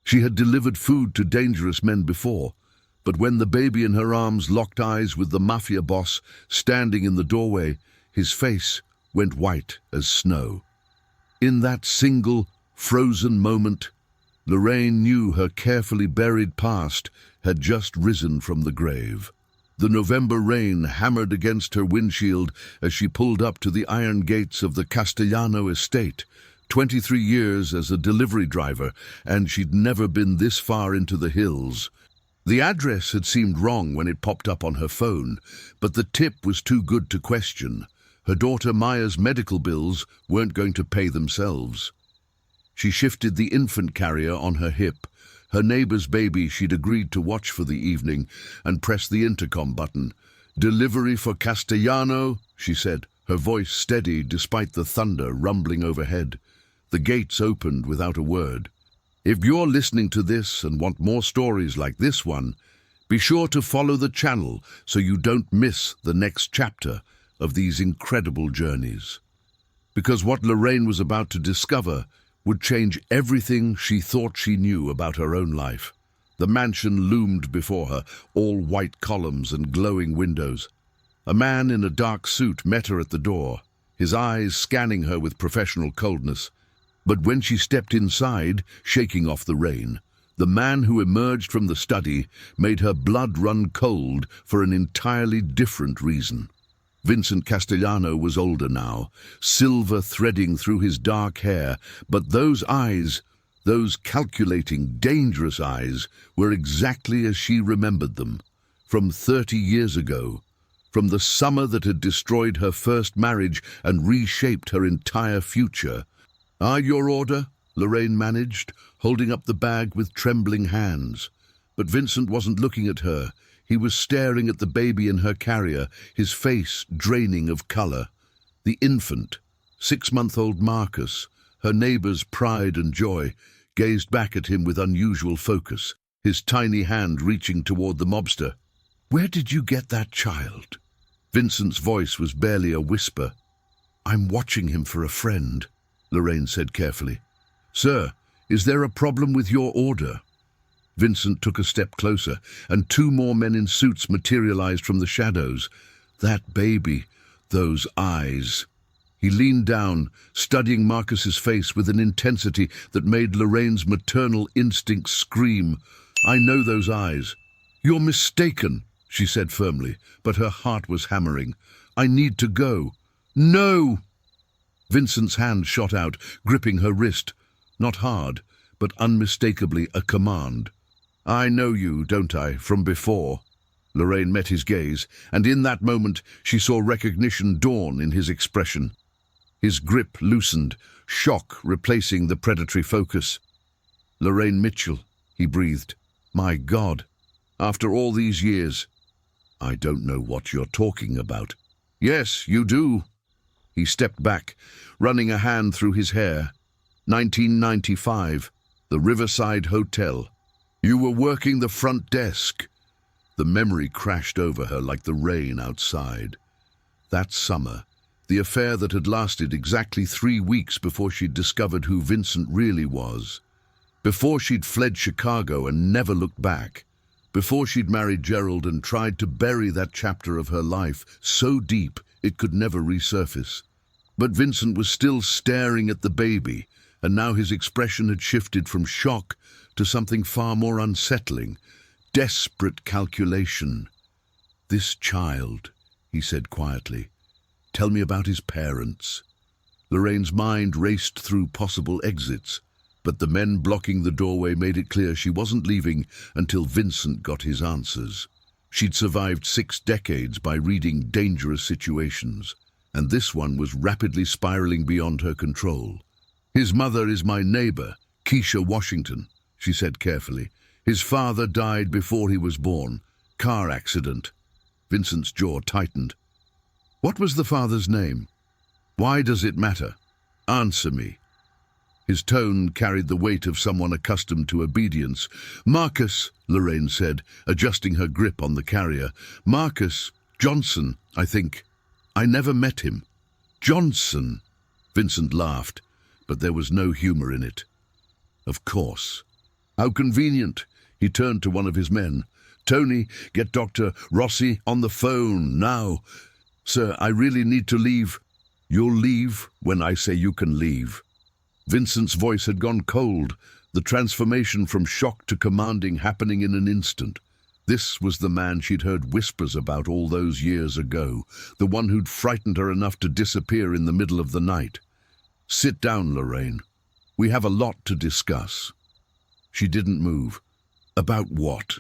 She had delivered food to dangerous men before, but when the baby in her arms locked eyes with the mafia boss standing in the doorway, his face went white as snow. In that single, frozen moment, Lorraine knew her carefully buried past had just risen from the grave. The November rain hammered against her windshield as she pulled up to the iron gates of the Castellano estate. 23 years as a delivery driver, and she'd never been this far into the hills. The address had seemed wrong when it popped up on her phone, but the tip was too good to question. Her daughter Maya's medical bills weren't going to pay themselves. She shifted the infant carrier on her hip, her neighbor's baby she'd agreed to watch for the evening, and pressed the intercom button. "Delivery for Castellano," she said, her voice steady despite the thunder rumbling overhead. The gates opened without a word. If you're listening to this and want more stories like this one, be sure to follow the channel so you don't miss the next chapter of these incredible journeys. Because what Lorraine was about to discover would change everything she thought she knew about her own life. The mansion loomed before her, all white columns and glowing windows. A man in a dark suit met her at the door, his eyes scanning her with professional coldness. But when she stepped inside, shaking off the rain, the man who emerged from the study made her blood run cold for an entirely different reason. Vincent Castellano was older now, silver threading through his dark hair, but those eyes, those calculating, dangerous eyes, were exactly as she remembered them, from 30 years ago, from the summer that had destroyed her first marriage and reshaped her entire future. "Your order," Lorraine managed, holding up the bag with trembling hands. But Vincent wasn't looking at her. He was staring at the baby in her carrier, his face draining of color. The infant, 6-month-old Marcus, her neighbor's pride and joy, gazed back at him with unusual focus, his tiny hand reaching toward the mobster. "Where did you get that child?" Vincent's voice was barely a whisper. "I'm watching him for a friend," Lorraine said carefully. "Sir, is there a problem with your order?" Vincent took a step closer, and 2 more men in suits materialized from the shadows. That baby, those eyes. He leaned down, studying Marcus's face with an intensity that made Lorraine's maternal instincts scream. "I know those eyes." "You're mistaken," she said firmly, but her heart was hammering. "I need to go." "No!" Vincent's hand shot out, gripping her wrist. Not hard, but unmistakably a command. "I know you, don't I, from before?" Lorraine met his gaze, and in that moment she saw recognition dawn in his expression. His grip loosened, shock replacing the predatory focus. "Lorraine Mitchell," he breathed. "My God, after all these years." "I don't know what you're talking about." "Yes, you do." He stepped back, running a hand through his hair. 1995, the Riverside Hotel. You were working the front desk. The memory crashed over her like the rain outside. That summer, the affair that had lasted exactly 3 weeks before she'd discovered who Vincent really was. Before she'd fled Chicago and never looked back. Before she'd married Gerald and tried to bury that chapter of her life so deep it could never resurface. But Vincent was still staring at the baby, and now his expression had shifted from shock to something far more unsettling, desperate calculation. "This child," he said quietly. "Tell me about his parents." Lorraine's mind raced through possible exits, but the men blocking the doorway made it clear she wasn't leaving until Vincent got his answers. She'd survived 6 decades by reading dangerous situations, and this one was rapidly spiraling beyond her control. "His mother is my neighbor, Keisha Washington," she said carefully. "His father died before he was born. Car accident." Vincent's jaw tightened. "What was the father's name? Why does it matter? Answer me." His tone carried the weight of someone accustomed to obedience. "Marcus," Lorraine said, adjusting her grip on the carrier. "Marcus Johnson, I think. I never met him." "Johnson?" Vincent laughed, but there was no humor in it. "Of course. How convenient. He turned to one of his men. Tony, get Dr. Rossi on the phone now. Sir, I really need to leave. You'll leave when I say you can leave. Vincent's voice had gone cold, the transformation from shock to commanding happening in an instant. This was the man she'd heard whispers about all those years ago, the one who'd frightened her enough to disappear in the middle of the night. Sit down, Lorraine. We have a lot to discuss. She didn't move. About what?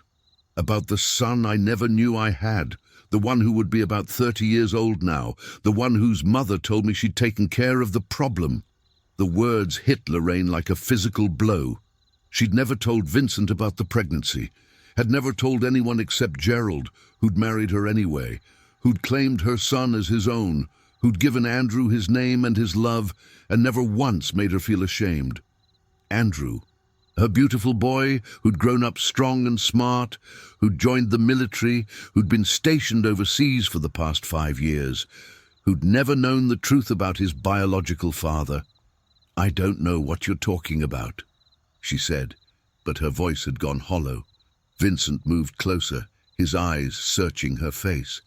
About the son I never knew I had, the one who would be about 30 years old now, the one whose mother told me she'd taken care of the problem. The words hit Lorraine like a physical blow. She'd never told Vincent about the pregnancy, had never told anyone except Gerald, who'd married her anyway, who'd claimed her son as his own, who'd given Andrew his name and his love, and never once made her feel ashamed. Andrew, her beautiful boy who'd grown up strong and smart, who'd joined the military, who'd been stationed overseas for the past 5 years, who'd never known the truth about his biological father. I don't know what you're talking about, she said, but her voice had gone hollow. Vincent moved closer, his eyes searching her face.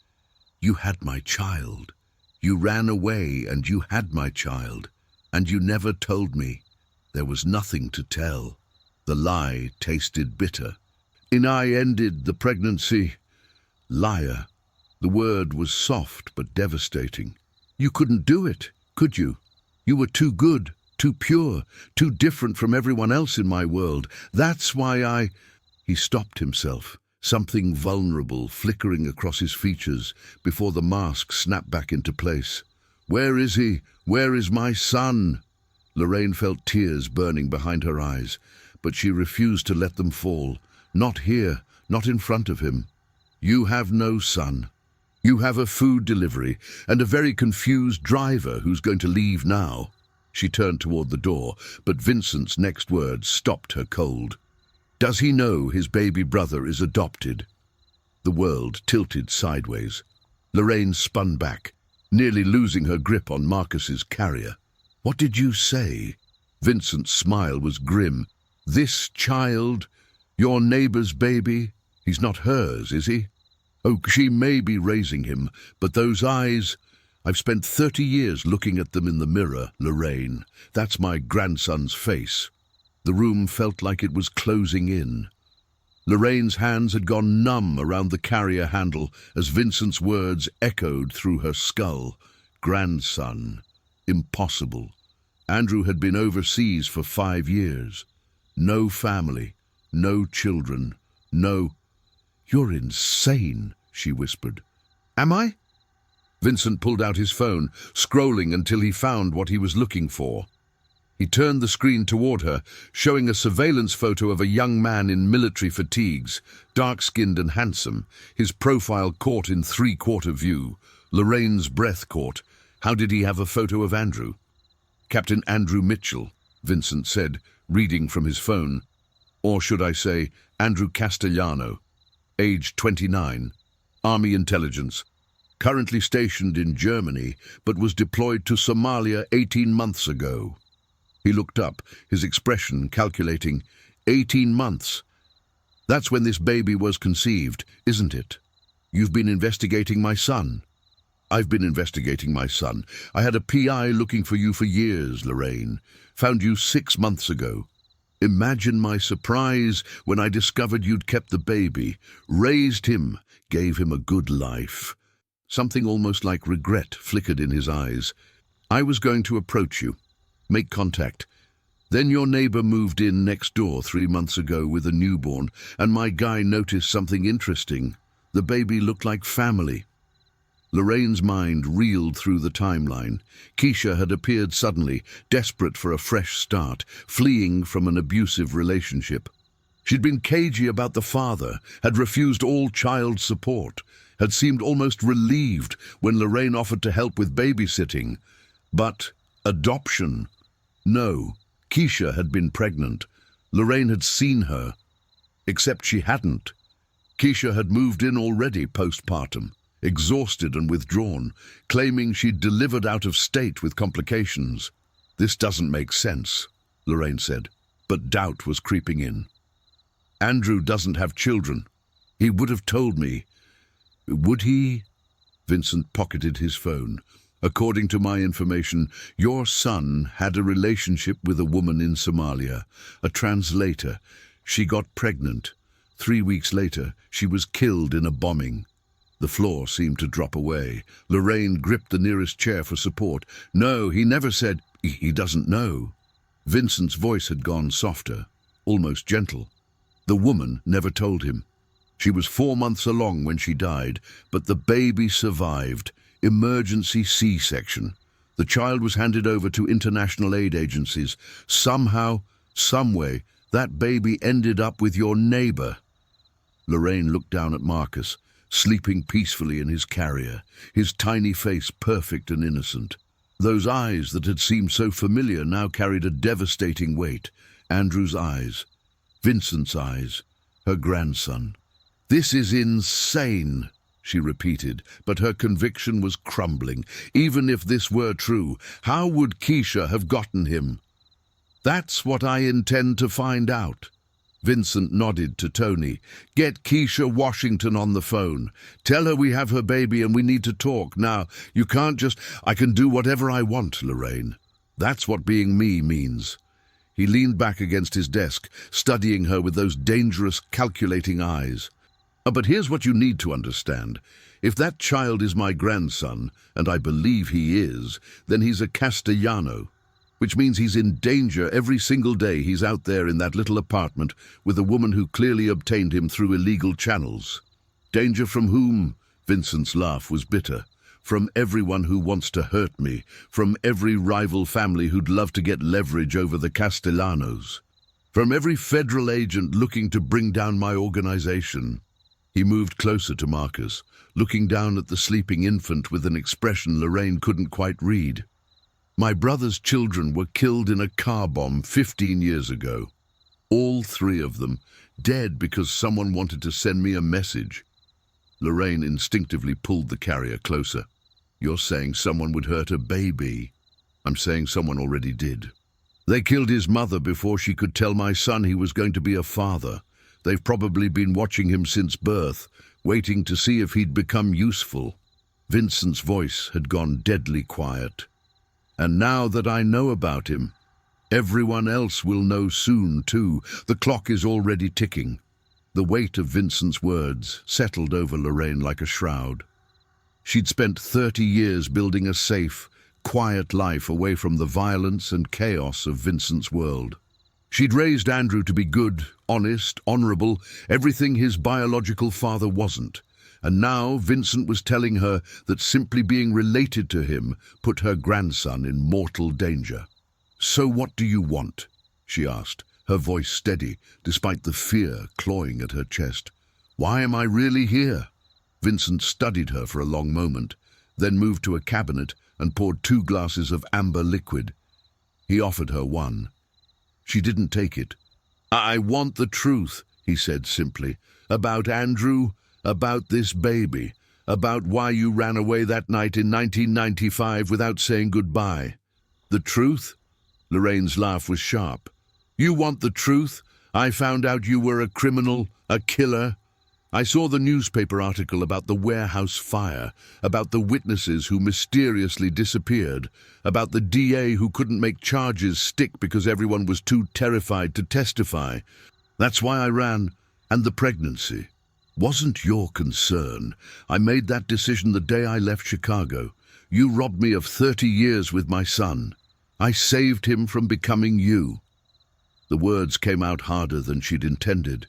You had my child. You ran away and you had my child, and you never told me. There was nothing to tell. The lie tasted bitter. I ended the pregnancy. Liar. The word was soft but devastating. You couldn't do it, could you? You were too good, too pure, too different from everyone else in my world. That's why He stopped himself, something vulnerable flickering across his features before the mask snapped back into place. Where is he? Where is my son? Lorraine felt tears burning behind her eyes, but she refused to let them fall. Not here, not in front of him. You have no son. You have a food delivery and a very confused driver who's going to leave now. She turned toward the door, but Vincent's next words stopped her cold. Does he know his baby brother is adopted? The world tilted sideways. Lorraine spun back, nearly losing her grip on Marcus's carrier. What did you say? Vincent's smile was grim. This child, your neighbor's baby, he's not hers, is he? Oh, she may be raising him, but those eyes, I've spent 30 years looking at them in the mirror, Lorraine. That's my grandson's face. The room felt like it was closing in. Lorraine's hands had gone numb around the carrier handle as Vincent's words echoed through her skull. Grandson. Impossible. Andrew had been overseas for 5 years. No family, no children, no... You're insane, she whispered. Am I? Vincent pulled out his phone, scrolling until he found what he was looking for. He turned the screen toward her, showing a surveillance photo of a young man in military fatigues, dark-skinned and handsome, his profile caught in 3/4 view. Lorraine's breath caught. How did he have a photo of Andrew? Captain Andrew Mitchell, Vincent said, reading from his phone. Or should I say, Andrew Castellano, age 29, Army Intelligence, currently stationed in Germany, but was deployed to Somalia 18 months ago. He looked up, his expression calculating. 18 months. That's when this baby was conceived, isn't it? You've been investigating my son. I've been investigating my son. I had a PI looking for you for years, Lorraine. Found you 6 months ago. Imagine my surprise when I discovered you'd kept the baby, raised him, gave him a good life. Something almost like regret flickered in his eyes. I was going to approach you, make contact. Then your neighbor moved in next door 3 months ago with a newborn, and my guy noticed something interesting. The baby looked like family. Lorraine's mind reeled through the timeline. Keisha had appeared suddenly, desperate for a fresh start, fleeing from an abusive relationship. She'd been cagey about the father, had refused all child support, had seemed almost relieved when Lorraine offered to help with babysitting. But adoption? No, Keisha had been pregnant. Lorraine had seen her. Except she hadn't. Keisha had moved in already postpartum, exhausted and withdrawn, claiming she'd delivered out of state with complications. This doesn't make sense, Lorraine said, but doubt was creeping in. Andrew doesn't have children. He would have told me. Would he? Vincent pocketed his phone. According to my information, your son had a relationship with a woman in Somalia, a translator. She got pregnant. 3 weeks later, she was killed in a bombing. The floor seemed to drop away. Lorraine gripped the nearest chair for support. No, he never said, he doesn't know. Vincent's voice had gone softer, almost gentle. The woman never told him. She was 4 months along when she died, but the baby survived. Emergency C-section. The child was handed over to international aid agencies. Somehow, someway, that baby ended up with your neighbor. Lorraine looked down at Marcus, sleeping peacefully in his carrier, his tiny face perfect and innocent. Those eyes that had seemed so familiar now carried a devastating weight. Andrew's eyes, Vincent's eyes, her grandson. This is insane, she repeated, but her conviction was crumbling. Even if this were true, how would Keisha have gotten him? That's what I intend to find out. Vincent nodded to Tony. Get Keisha Washington on the phone. Tell her we have her baby and we need to talk. Now, you can't just... I can do whatever I want, Lorraine. That's what being me means. He leaned back against his desk, studying her with those dangerous, calculating eyes. But here's what you need to understand. If that child is my grandson, and I believe he is, then he's a Castellano, which means he's in danger every single day he's out there in that little apartment with a woman who clearly obtained him through illegal channels. Danger from whom? Vincent's laugh was bitter. From everyone who wants to hurt me, from every rival family who'd love to get leverage over the Castellanos, from every federal agent looking to bring down my organization. He moved closer to Marcus, looking down at the sleeping infant with an expression Lorraine couldn't quite read. My brother's children were killed in a car bomb 15 years ago. All 3 of them, dead because someone wanted to send me a message. Lorraine instinctively pulled the carrier closer. You're saying someone would hurt a baby. I'm saying someone already did. They killed his mother before she could tell my son he was going to be a father. They've probably been watching him since birth, waiting to see if he'd become useful. Vincent's voice had gone deadly quiet. And now that I know about him, everyone else will know soon too. The clock is already ticking. The weight of Vincent's words settled over Lorraine like a shroud. She'd spent 30 years building a safe, quiet life away from the violence and chaos of Vincent's world. She'd raised Andrew to be good, honest, honorable, everything his biological father wasn't. And now Vincent was telling her that simply being related to him put her grandson in mortal danger. So what do you want? She asked, her voice steady, despite the fear clawing at her chest. Why am I really here? Vincent studied her for a long moment, then moved to a cabinet and poured 2 glasses of amber liquid. He offered her one. She didn't take it. I want the truth, he said simply, about Andrew, about this baby, about why you ran away that night in 1995 without saying goodbye. The truth? Lorraine's laugh was sharp. You want the truth? I found out you were a criminal, a killer. I saw the newspaper article about the warehouse fire, about the witnesses who mysteriously disappeared, about the DA who couldn't make charges stick because everyone was too terrified to testify. That's why I ran, and the pregnancy. Wasn't your concern. I made that decision the day I left Chicago. You robbed me of 30 years with my son. I saved him from becoming you. The words came out harder than she'd intended.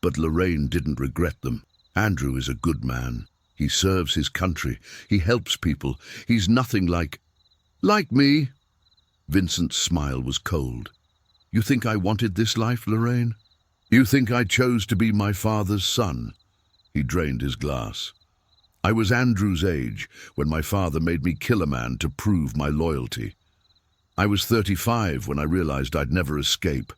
But Lorraine didn't regret them. Andrew is a good man. He serves his country. He helps people. He's nothing like me. Vincent's smile was cold. You think I wanted this life, Lorraine? You think I chose to be my father's son? He drained his glass. I was Andrew's age when my father made me kill a man to prove my loyalty. I was 35 when I realized I'd never escape.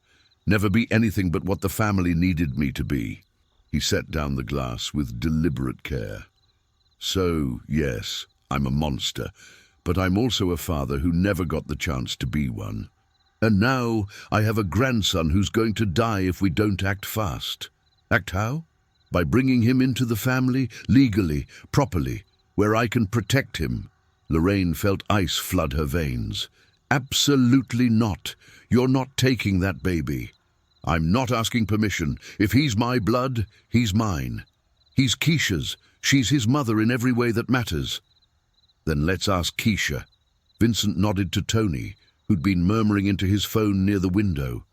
Never be anything but what the family needed me to be. He set down the glass with deliberate care. So, yes, I'm a monster, but I'm also a father who never got the chance to be one. And now I have a grandson who's going to die if we don't act fast. Act how? By bringing him into the family, legally, properly, where I can protect him. Lorraine felt ice flood her veins. Absolutely not. You're not taking that baby. I'm not asking permission. If he's my blood, he's mine. He's Keisha's. She's his mother in every way that matters. Then let's ask Keisha. Vincent nodded to Tony, who'd been murmuring into his phone near the window.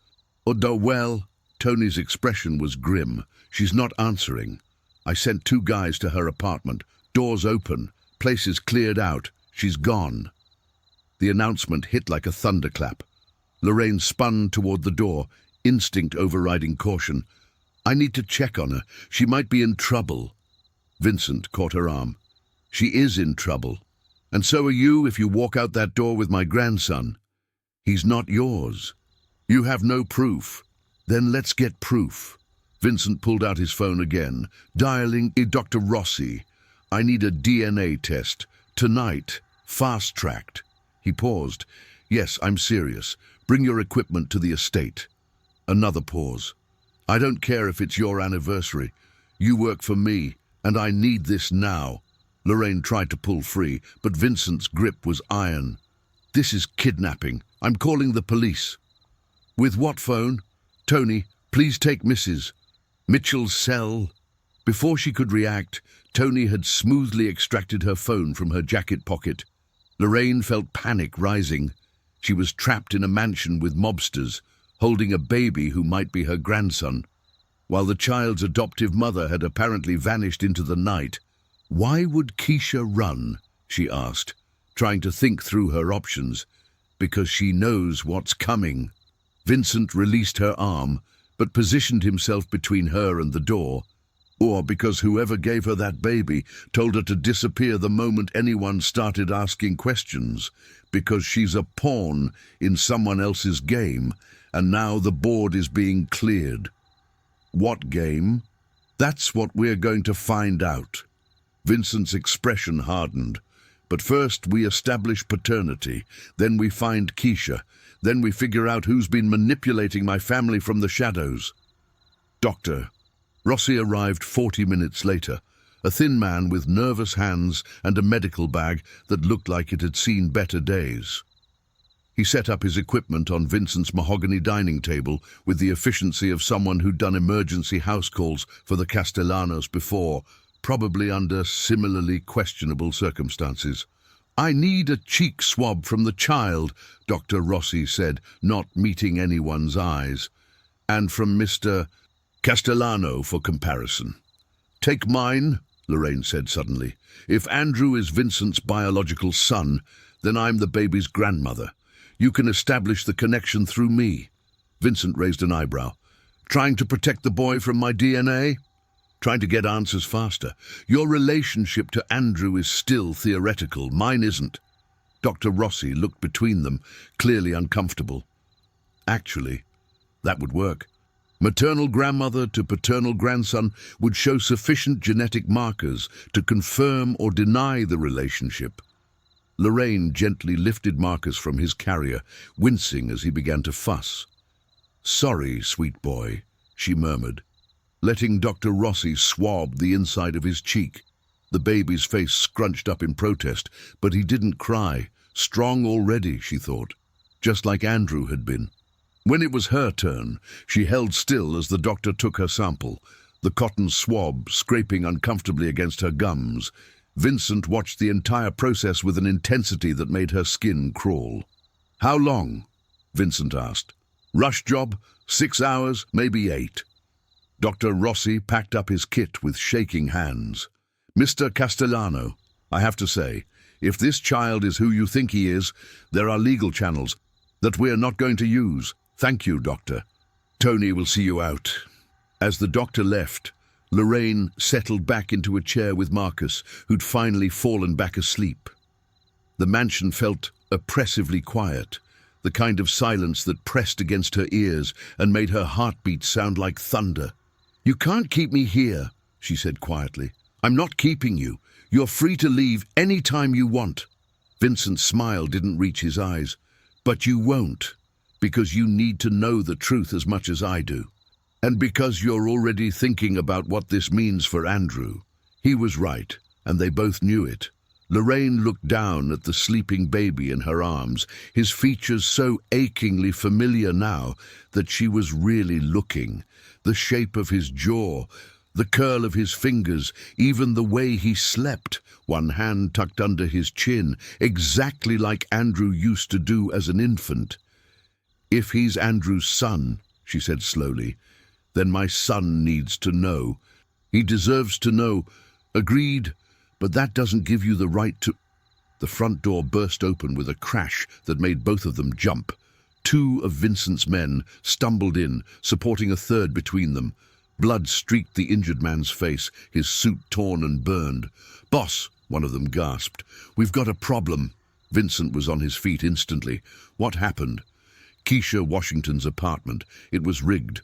Well, Tony's expression was grim. She's not answering. I sent 2 guys to her apartment. Doors open. Places cleared out. She's gone. The announcement hit like a thunderclap. Lorraine spun toward the door, instinct overriding caution. I need to check on her. She might be in trouble. Vincent caught her arm. She is in trouble. And so are you if you walk out that door with my grandson. He's not yours. You have no proof. Then let's get proof. Vincent pulled out his phone again, dialing Dr. Rossi. I need a DNA test. Tonight. Fast-tracked. He paused. Yes, I'm serious. Bring your equipment to the estate. Another pause. I don't care if it's your anniversary. You work for me, and I need this now. Lorraine tried to pull free, but Vincent's grip was iron. This is kidnapping. I'm calling the police. With what phone? Tony, please take Mrs. Mitchell's cell. Before she could react, Tony had smoothly extracted her phone from her jacket pocket. Lorraine felt panic rising. She was trapped in a mansion with mobsters, holding a baby who might be her grandson, while the child's adoptive mother had apparently vanished into the night. Why would Keisha run? She asked, trying to think through her options. Because she knows what's coming. Vincent released her arm, but positioned himself between her and the door. Or because whoever gave her that baby told her to disappear the moment anyone started asking questions, because she's a pawn in someone else's game, and now the board is being cleared. What game? That's what we're going to find out. Vincent's expression hardened. But first we establish paternity, then we find Keisha, then we figure out who's been manipulating my family from the shadows. Doctor. Rossi arrived 40 minutes later, a thin man with nervous hands and a medical bag that looked like it had seen better days. He set up his equipment on Vincent's mahogany dining table with the efficiency of someone who'd done emergency house calls for the Castellanos before, probably under similarly questionable circumstances. I need a cheek swab from the child, Dr. Rossi said, not meeting anyone's eyes. And from Mr. Castellano for comparison. Take mine, Lorraine said suddenly. If Andrew is Vincent's biological son, then I'm the baby's grandmother. You can establish the connection through me. Vincent raised an eyebrow. Trying to protect the boy from my DNA? Trying to get answers faster. Your relationship to Andrew is still theoretical. Mine isn't. Dr. Rossi looked between them, clearly uncomfortable. Actually, that would work. Maternal grandmother to paternal grandson would show sufficient genetic markers to confirm or deny the relationship. Lorraine gently lifted Marcus from his carrier, wincing as he began to fuss. Sorry, sweet boy, she murmured, letting Dr. Rossi swab the inside of his cheek. The baby's face scrunched up in protest, but he didn't cry. Strong already, she thought, just like Andrew had been. When it was her turn, she held still as the doctor took her sample, the cotton swab scraping uncomfortably against her gums. Vincent watched the entire process with an intensity that made her skin crawl. How long? Vincent asked. Rush job, 6 hours, maybe 8. Dr. Rossi packed up his kit with shaking hands. Mr. Castellano, I have to say, if this child is who you think he is, there are legal channels that we're not going to use. Thank you, Doctor. Tony will see you out. As the doctor left, Lorraine settled back into a chair with Marcus, who'd finally fallen back asleep. The mansion felt oppressively quiet, the kind of silence that pressed against her ears and made her heartbeat sound like thunder. You can't keep me here, she said quietly. I'm not keeping you. You're free to leave any time you want. Vincent's smile didn't reach his eyes. But you won't. because you need to know the truth as much as I do. And because you're already thinking about what this means for Andrew. He was right, and they both knew it. Lorraine looked down at the sleeping baby in her arms, his features so achingly familiar now that she was really looking. The shape of his jaw, the curl of his fingers, even the way he slept, one hand tucked under his chin, exactly like Andrew used to do as an infant. "If he's Andrew's son," she said slowly, "then my son needs to know. He deserves to know." "Agreed, but that doesn't give you the right to—" The front door burst open with a crash that made both of them jump. Two of Vincent's men stumbled in, supporting a third between them. Blood streaked the injured man's face, his suit torn and burned. "Boss," one of them gasped, "we've got a problem." Vincent was on his feet instantly. "What happened?" "Keisha Washington's apartment. It was rigged.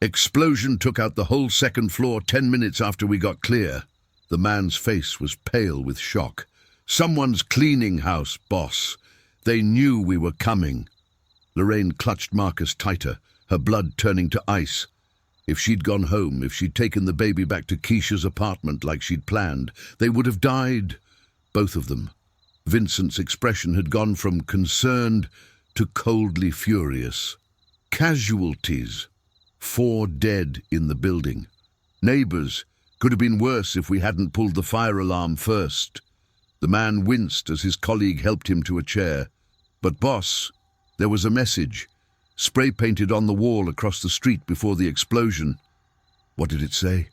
Explosion took out the whole second floor 10 minutes after we got clear." The man's face was pale with shock. "Someone's cleaning house, boss. They knew we were coming." Lorraine clutched Marcus tighter, her blood turning to ice. If she'd gone home, if she'd taken the baby back to Keisha's apartment like she'd planned, they would have died. Both of them. Vincent's expression had gone from concerned to coldly furious. Casualties. 4 dead in the building. Neighbors. Could have been worse if we hadn't pulled the fire alarm first. The man winced as his colleague helped him to a chair. "But boss, there was a message, spray-painted on the wall across the street before the explosion." "What did it say?"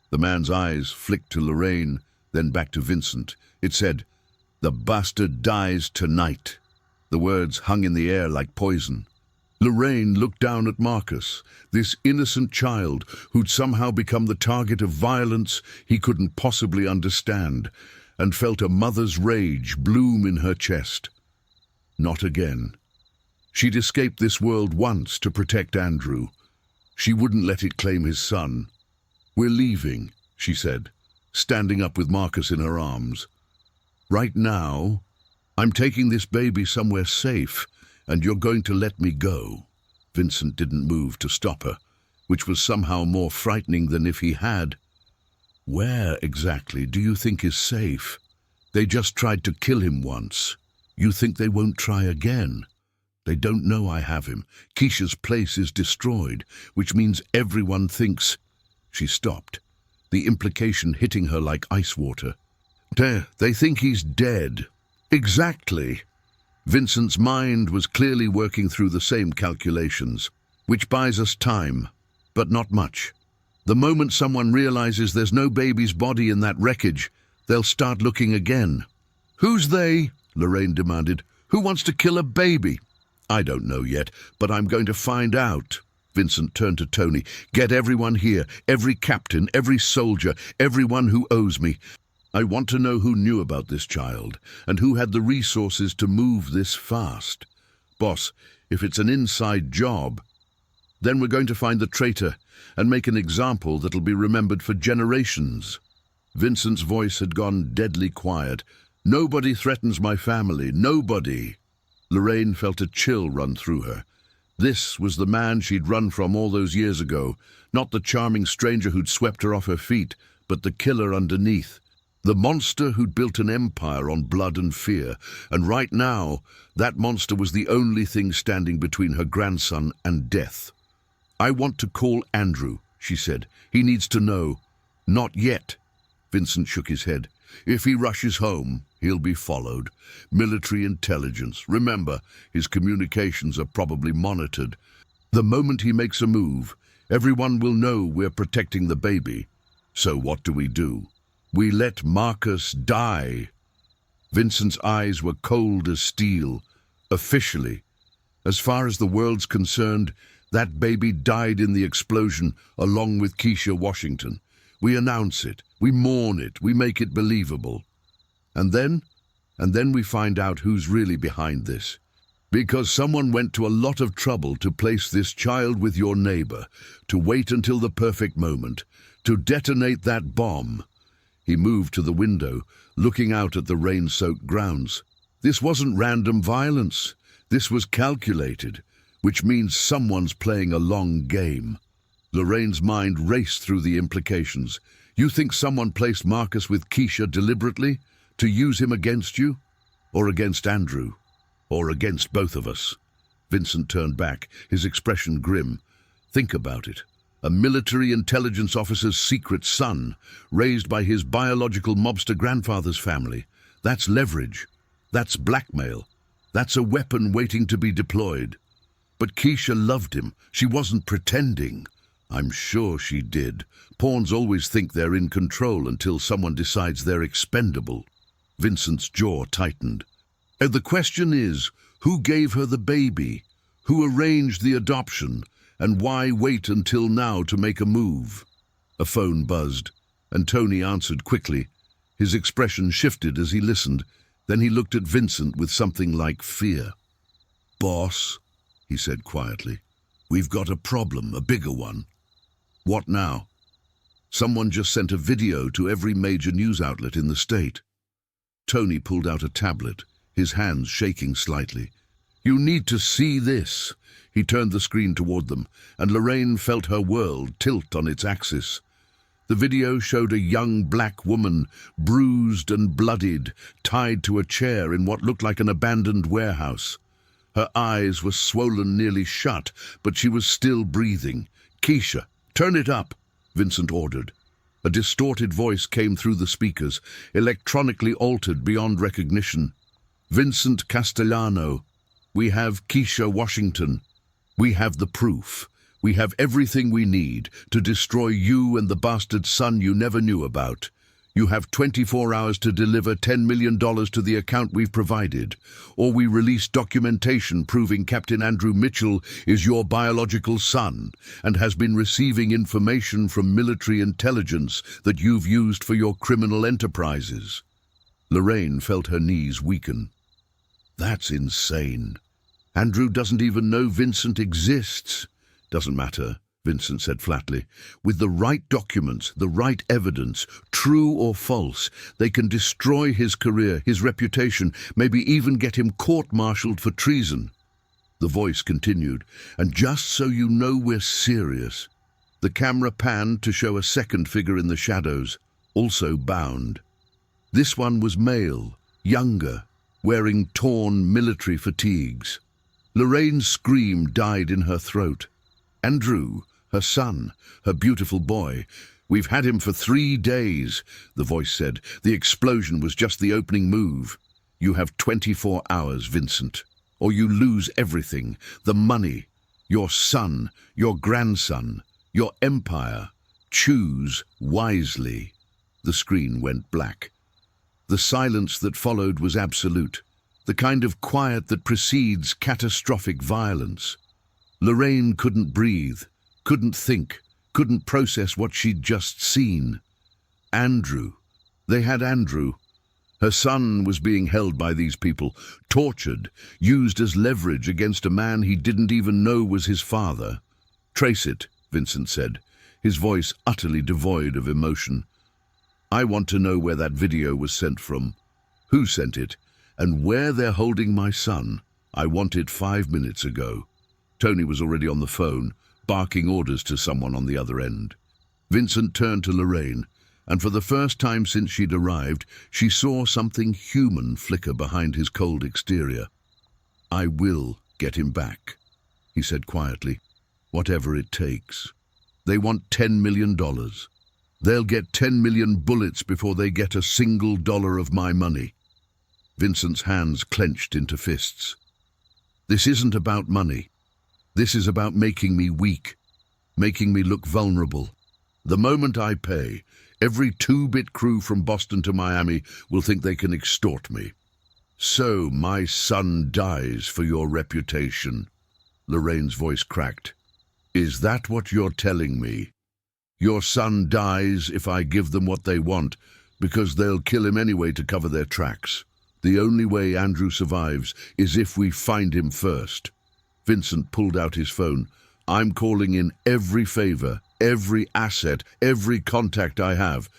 The man's eyes flicked to Lorraine, then back to Vincent. It said, "The bastard dies tonight." The words hung in the air like poison. Lorraine looked down at Marcus, this innocent child who'd somehow become the target of violence he couldn't possibly understand, and felt a mother's rage bloom in her chest. Not again. She'd escaped this world once to protect Andrew. She wouldn't let it claim his son. "We're leaving," she said, standing up with Marcus in her arms. "Right now, I'm taking this baby somewhere safe, and you're going to let me go." Vincent didn't move to stop her, which was somehow more frightening than if he had. "Where exactly do you think is safe? They just tried to kill him once. You think they won't try again? They don't know I have him. Keisha's place is destroyed, which means everyone thinks—" She stopped, the implication hitting her like ice water. They think he's dead." "Exactly." Vincent's mind was clearly working through the same calculations, which buys us time, but not much. The moment someone realizes there's no baby's body in that wreckage, they'll start looking again. "Who's they?" Lorraine demanded. "Who wants to kill a baby?" "I don't know yet, but I'm going to find out." Vincent turned to Tony. "Get everyone here, every captain, every soldier, everyone who owes me. I want to know who knew about this child, and who had the resources to move this fast. Boss, if it's an inside job, then we're going to find the traitor and make an example that'll be remembered for generations." Vincent's voice had gone deadly quiet. "Nobody threatens my family, nobody." Lorraine felt a chill run through her. This was the man she'd run from all those years ago, not the charming stranger who'd swept her off her feet, but the killer underneath. The monster who'd built an empire on blood and fear, and right now, that monster was the only thing standing between her grandson and death. "I want to call Andrew," she said. "He needs to know." "Not yet." Vincent shook his head. "If he rushes home, he'll be followed. Military intelligence. Remember, his communications are probably monitored. The moment he makes a move, everyone will know we're protecting the baby. So what do? We let Marcus die." Vincent's eyes were cold as steel. "Officially, as far as the world's concerned, that baby died in the explosion along with Keisha Washington. We announce it, we mourn it, we make it believable. And then we find out who's really behind this. Because someone went to a lot of trouble to place this child with your neighbor, to wait until the perfect moment, to detonate that bomb." He moved to the window, looking out at the rain-soaked grounds. "This wasn't random violence. This was calculated. which means someone's playing a long game. Lorraine's mind raced through the implications. You think someone placed Marcus with Keisha deliberately to use him against you? Or against Andrew? Or against both of us? Vincent turned back, his expression grim. Think about it. A military intelligence officer's secret son, raised by his biological mobster grandfather's family. That's leverage. That's blackmail. That's a weapon waiting to be deployed. But Keisha loved him. She wasn't pretending. I'm sure she did. Pawns always think they're in control until someone decides they're expendable. Vincent's jaw tightened. And the question is, who gave her the baby? Who arranged the adoption? And why wait until now to make a move? A phone buzzed, and Tony answered quickly. His expression shifted as he listened. Then he looked at Vincent with something like fear. "Boss," he said quietly, "we've got a problem, a bigger one." "What now?" "Someone just sent a video to every major news outlet in the state." Tony pulled out a tablet, his hands shaking slightly. "You need to see this." He turned the screen toward them, and Lorraine felt her world tilt on its axis. The video showed a young black woman, bruised and bloodied, tied to a chair in what looked like an abandoned warehouse. Her eyes were swollen nearly shut, but she was still breathing. "Keisha, turn it up," Vincent ordered. A distorted voice came through the speakers, electronically altered beyond recognition. "Vincent Castellano, we have Keisha Washington. We have the proof. We have everything we need to destroy you and the bastard son you never knew about. You have 24 hours to deliver $10 million to the account we've provided, or we release documentation proving Captain Andrew Mitchell is your biological son and has been receiving information from military intelligence that you've used for your criminal enterprises." Lorraine felt her knees weaken. "That's insane. Andrew doesn't even know Vincent exists." "Doesn't matter," Vincent said flatly. "With the right documents, the right evidence, true or false, they can destroy his career, his reputation, maybe even get him court-martialed for treason." The voice continued, "And just so you know we're serious." The camera panned to show a second figure in the shadows, also bound. This one was male, younger, wearing torn military fatigues. Lorraine's scream died in her throat. "Andrew, her son, her beautiful boy. We've had him for 3 days," the voice said. "The explosion was just the opening move. You have 24 hours, Vincent, or you lose everything. The money, your son, your grandson, your empire. Choose wisely." The screen went black. The silence that followed was absolute, the kind of quiet that precedes catastrophic violence. Lorraine couldn't breathe, couldn't think, couldn't process what she'd just seen. Andrew. They had Andrew. Her son was being held by these people, tortured, used as leverage against a man he didn't even know was his father. "Trace it," Vincent said, his voice utterly devoid of emotion. "I want to know where that video was sent from, who sent it, and where they're holding my son. I want it 5 minutes ago." Tony was already on the phone, barking orders to someone on the other end. Vincent turned to Lorraine, and for the first time since she'd arrived, she saw something human flicker behind his cold exterior. "I will get him back," he said quietly, "whatever it takes. They want $10 million. They'll get 10 million bullets before they get a single dollar of my money." Vincent's hands clenched into fists. "This isn't about money. This is about making me weak, making me look vulnerable. The moment I pay, every 2-bit crew from Boston to Miami will think they can extort me. So my son dies for your reputation." Lorraine's voice cracked. "Is that what you're telling me? Your son dies if I give them what they want, because they'll kill him anyway to cover their tracks. The only way Andrew survives is if we find him first." Vincent pulled out his phone. "I'm calling in every favor, every asset, every contact I have.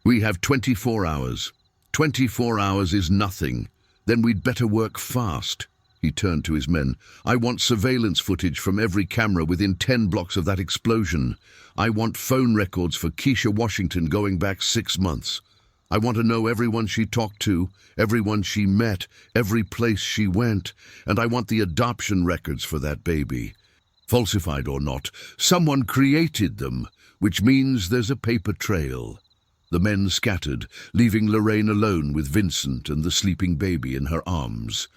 We have 24 hours. 24 hours is nothing. Then we'd better work fast." He turned to his men. "I want surveillance footage from every camera within 10 blocks of that explosion. I want phone records for Keisha Washington going back 6 months. I want to know everyone she talked to, everyone she met, every place she went, and I want the adoption records for that baby. Falsified or not, someone created them, which means there's a paper trail." The men scattered, leaving Lorraine alone with Vincent and the sleeping baby in her arms.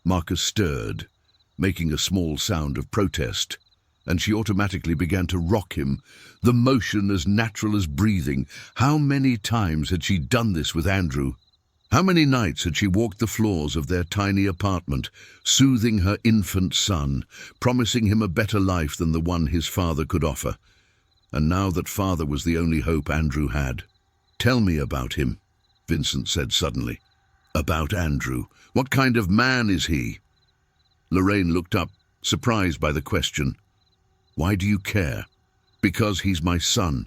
Marcus stirred, making a small sound of protest, and she automatically began to rock him, the motion as natural as breathing. How many times had she done this with Andrew? How many nights had she walked the floors of their tiny apartment, soothing her infant son, promising him a better life than the one his father could offer? And now that father was the only hope Andrew had. "Tell me about him," Vincent said suddenly. "About Andrew. What kind of man is he?" Lorraine looked up, surprised by the question. "Why do you care?" "Because he's my son.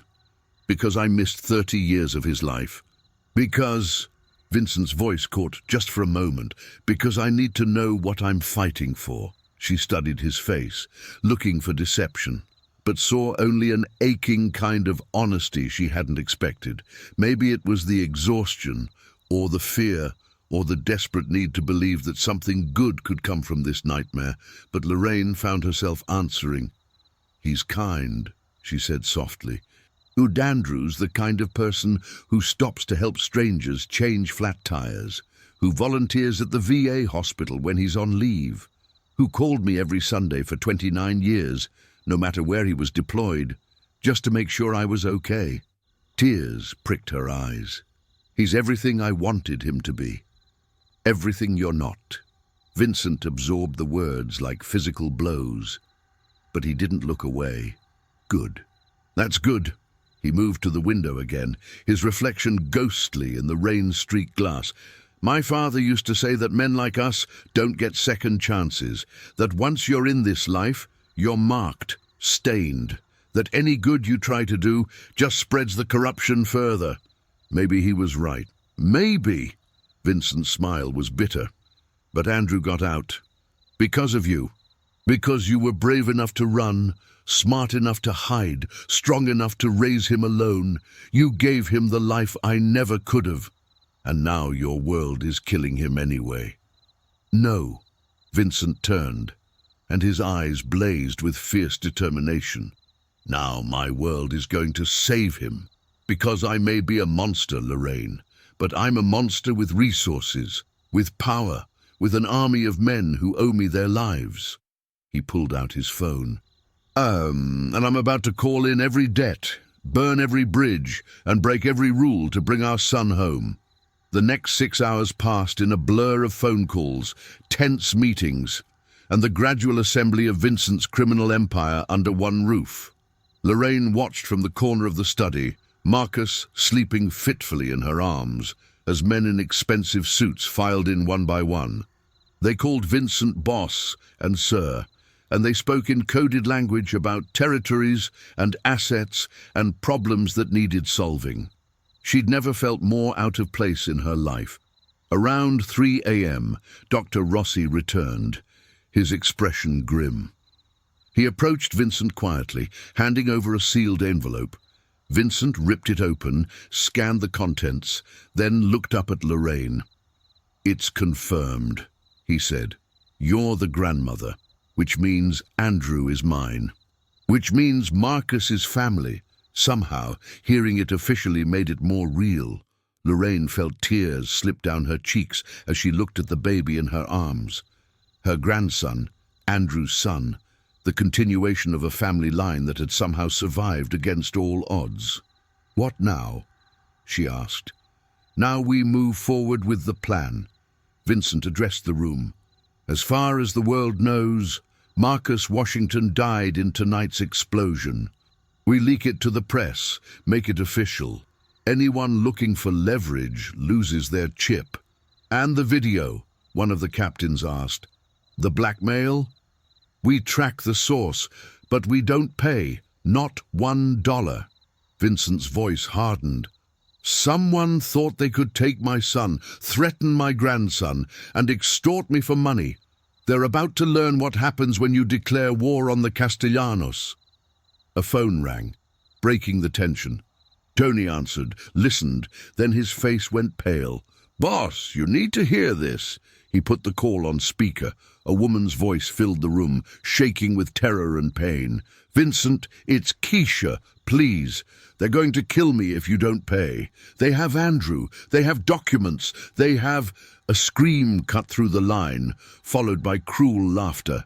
Because I missed 30 years of his life. Because," Vincent's voice caught just for a moment, "because I need to know what I'm fighting for." She studied his face, looking for deception, but saw only an aching kind of honesty she hadn't expected. Maybe it was the exhaustion, or the fear, or the desperate need to believe that something good could come from this nightmare, but Lorraine found herself answering. "He's kind," she said softly. "Andrew's the kind of person who stops to help strangers change flat tires, who volunteers at the VA hospital when he's on leave, who called me every Sunday for 29 years, no matter where he was deployed, just to make sure I was okay." Tears pricked her eyes. "He's everything I wanted him to be. Everything you're not." Vincent absorbed the words like physical blows, but he didn't look away. "Good. That's good." He moved to the window again, his reflection ghostly in the rain-streaked glass. "My father used to say that men like us don't get second chances, that once you're in this life, you're marked, stained, that any good you try to do just spreads the corruption further." Maybe he was right. Maybe. Vincent's smile was bitter. "But Andrew got out. Because of you. Because you were brave enough to run, smart enough to hide, strong enough to raise him alone. You gave him the life I never could have. And now your world is killing him anyway." "No." Vincent turned, and his eyes blazed with fierce determination. "Now my world is going to save him. Because I may be a monster, Lorraine, but I'm a monster with resources, with power, with an army of men who owe me their lives." He pulled out his phone. And I'm about to call in every debt, burn every bridge, and break every rule to bring our son home." The next 6 hours passed in a blur of phone calls, tense meetings, and the gradual assembly of Vincent's criminal empire under one roof. Lorraine watched from the corner of the study, Marcus sleeping fitfully in her arms, as men in expensive suits filed in one by one. They called Vincent boss and sir, and they spoke in coded language about territories and assets and problems that needed solving. She'd never felt more out of place in her life. Around 3 a.m., Dr. Rossi returned, his expression grim. He approached Vincent quietly, handing over a sealed envelope. Vincent ripped it open, scanned the contents, then looked up at Lorraine. "It's confirmed," he said. "You're the grandmother, which means Andrew is mine. Which means Marcus is family." Somehow, hearing it officially made it more real. Lorraine felt tears slip down her cheeks as she looked at the baby in her arms. Her grandson, Andrew's son, the continuation of a family line that had somehow survived against all odds. "What now?" she asked. "Now we move forward with the plan." Vincent addressed the room. "As far as the world knows, Marcus Washington died in tonight's explosion. We leak it to the press, make it official. Anyone looking for leverage loses their chip." "And the video?" one of the captains asked. "The blackmail?" "We track the source, but we don't pay, not $1. Vincent's voice hardened. "Someone thought they could take my son, threaten my grandson, and extort me for money. They're about to learn what happens when you declare war on the Castellanos." A phone rang, breaking the tension. Tony answered, listened, then his face went pale. "Boss, you need to hear this." He put the call on speaker. A woman's voice filled the room, shaking with terror and pain. "Vincent, it's Keisha. Please. They're going to kill me if you don't pay. They have Andrew. They have documents. They have—" A scream cut through the line, followed by cruel laughter.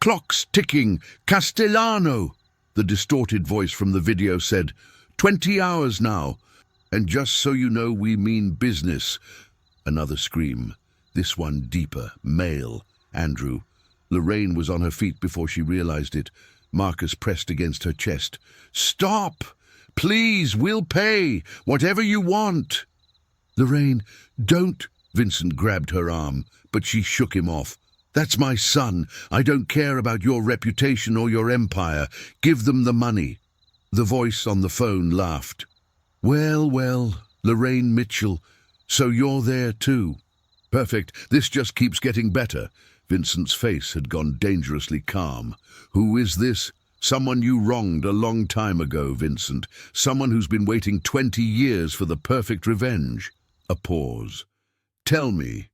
"Clock's ticking. Castellano!" The distorted voice from the video said. 20 hours now. And just so you know, we mean business." Another scream. This one deeper, male. Andrew. Lorraine was on her feet before she realized it. Marcus pressed against her chest. "Stop! Please, we'll pay. Whatever you want." "Lorraine, don't." Vincent grabbed her arm, but she shook him off. "That's my son. I don't care about your reputation or your empire. Give them the money." The voice on the phone laughed. Well, Lorraine Mitchell, so you're there too." "Perfect. This just keeps getting better." Vincent's face had gone dangerously calm. "Who is this?" "Someone you wronged a long time ago, Vincent. Someone who's been waiting 20 years for the perfect revenge." A pause. "Tell me,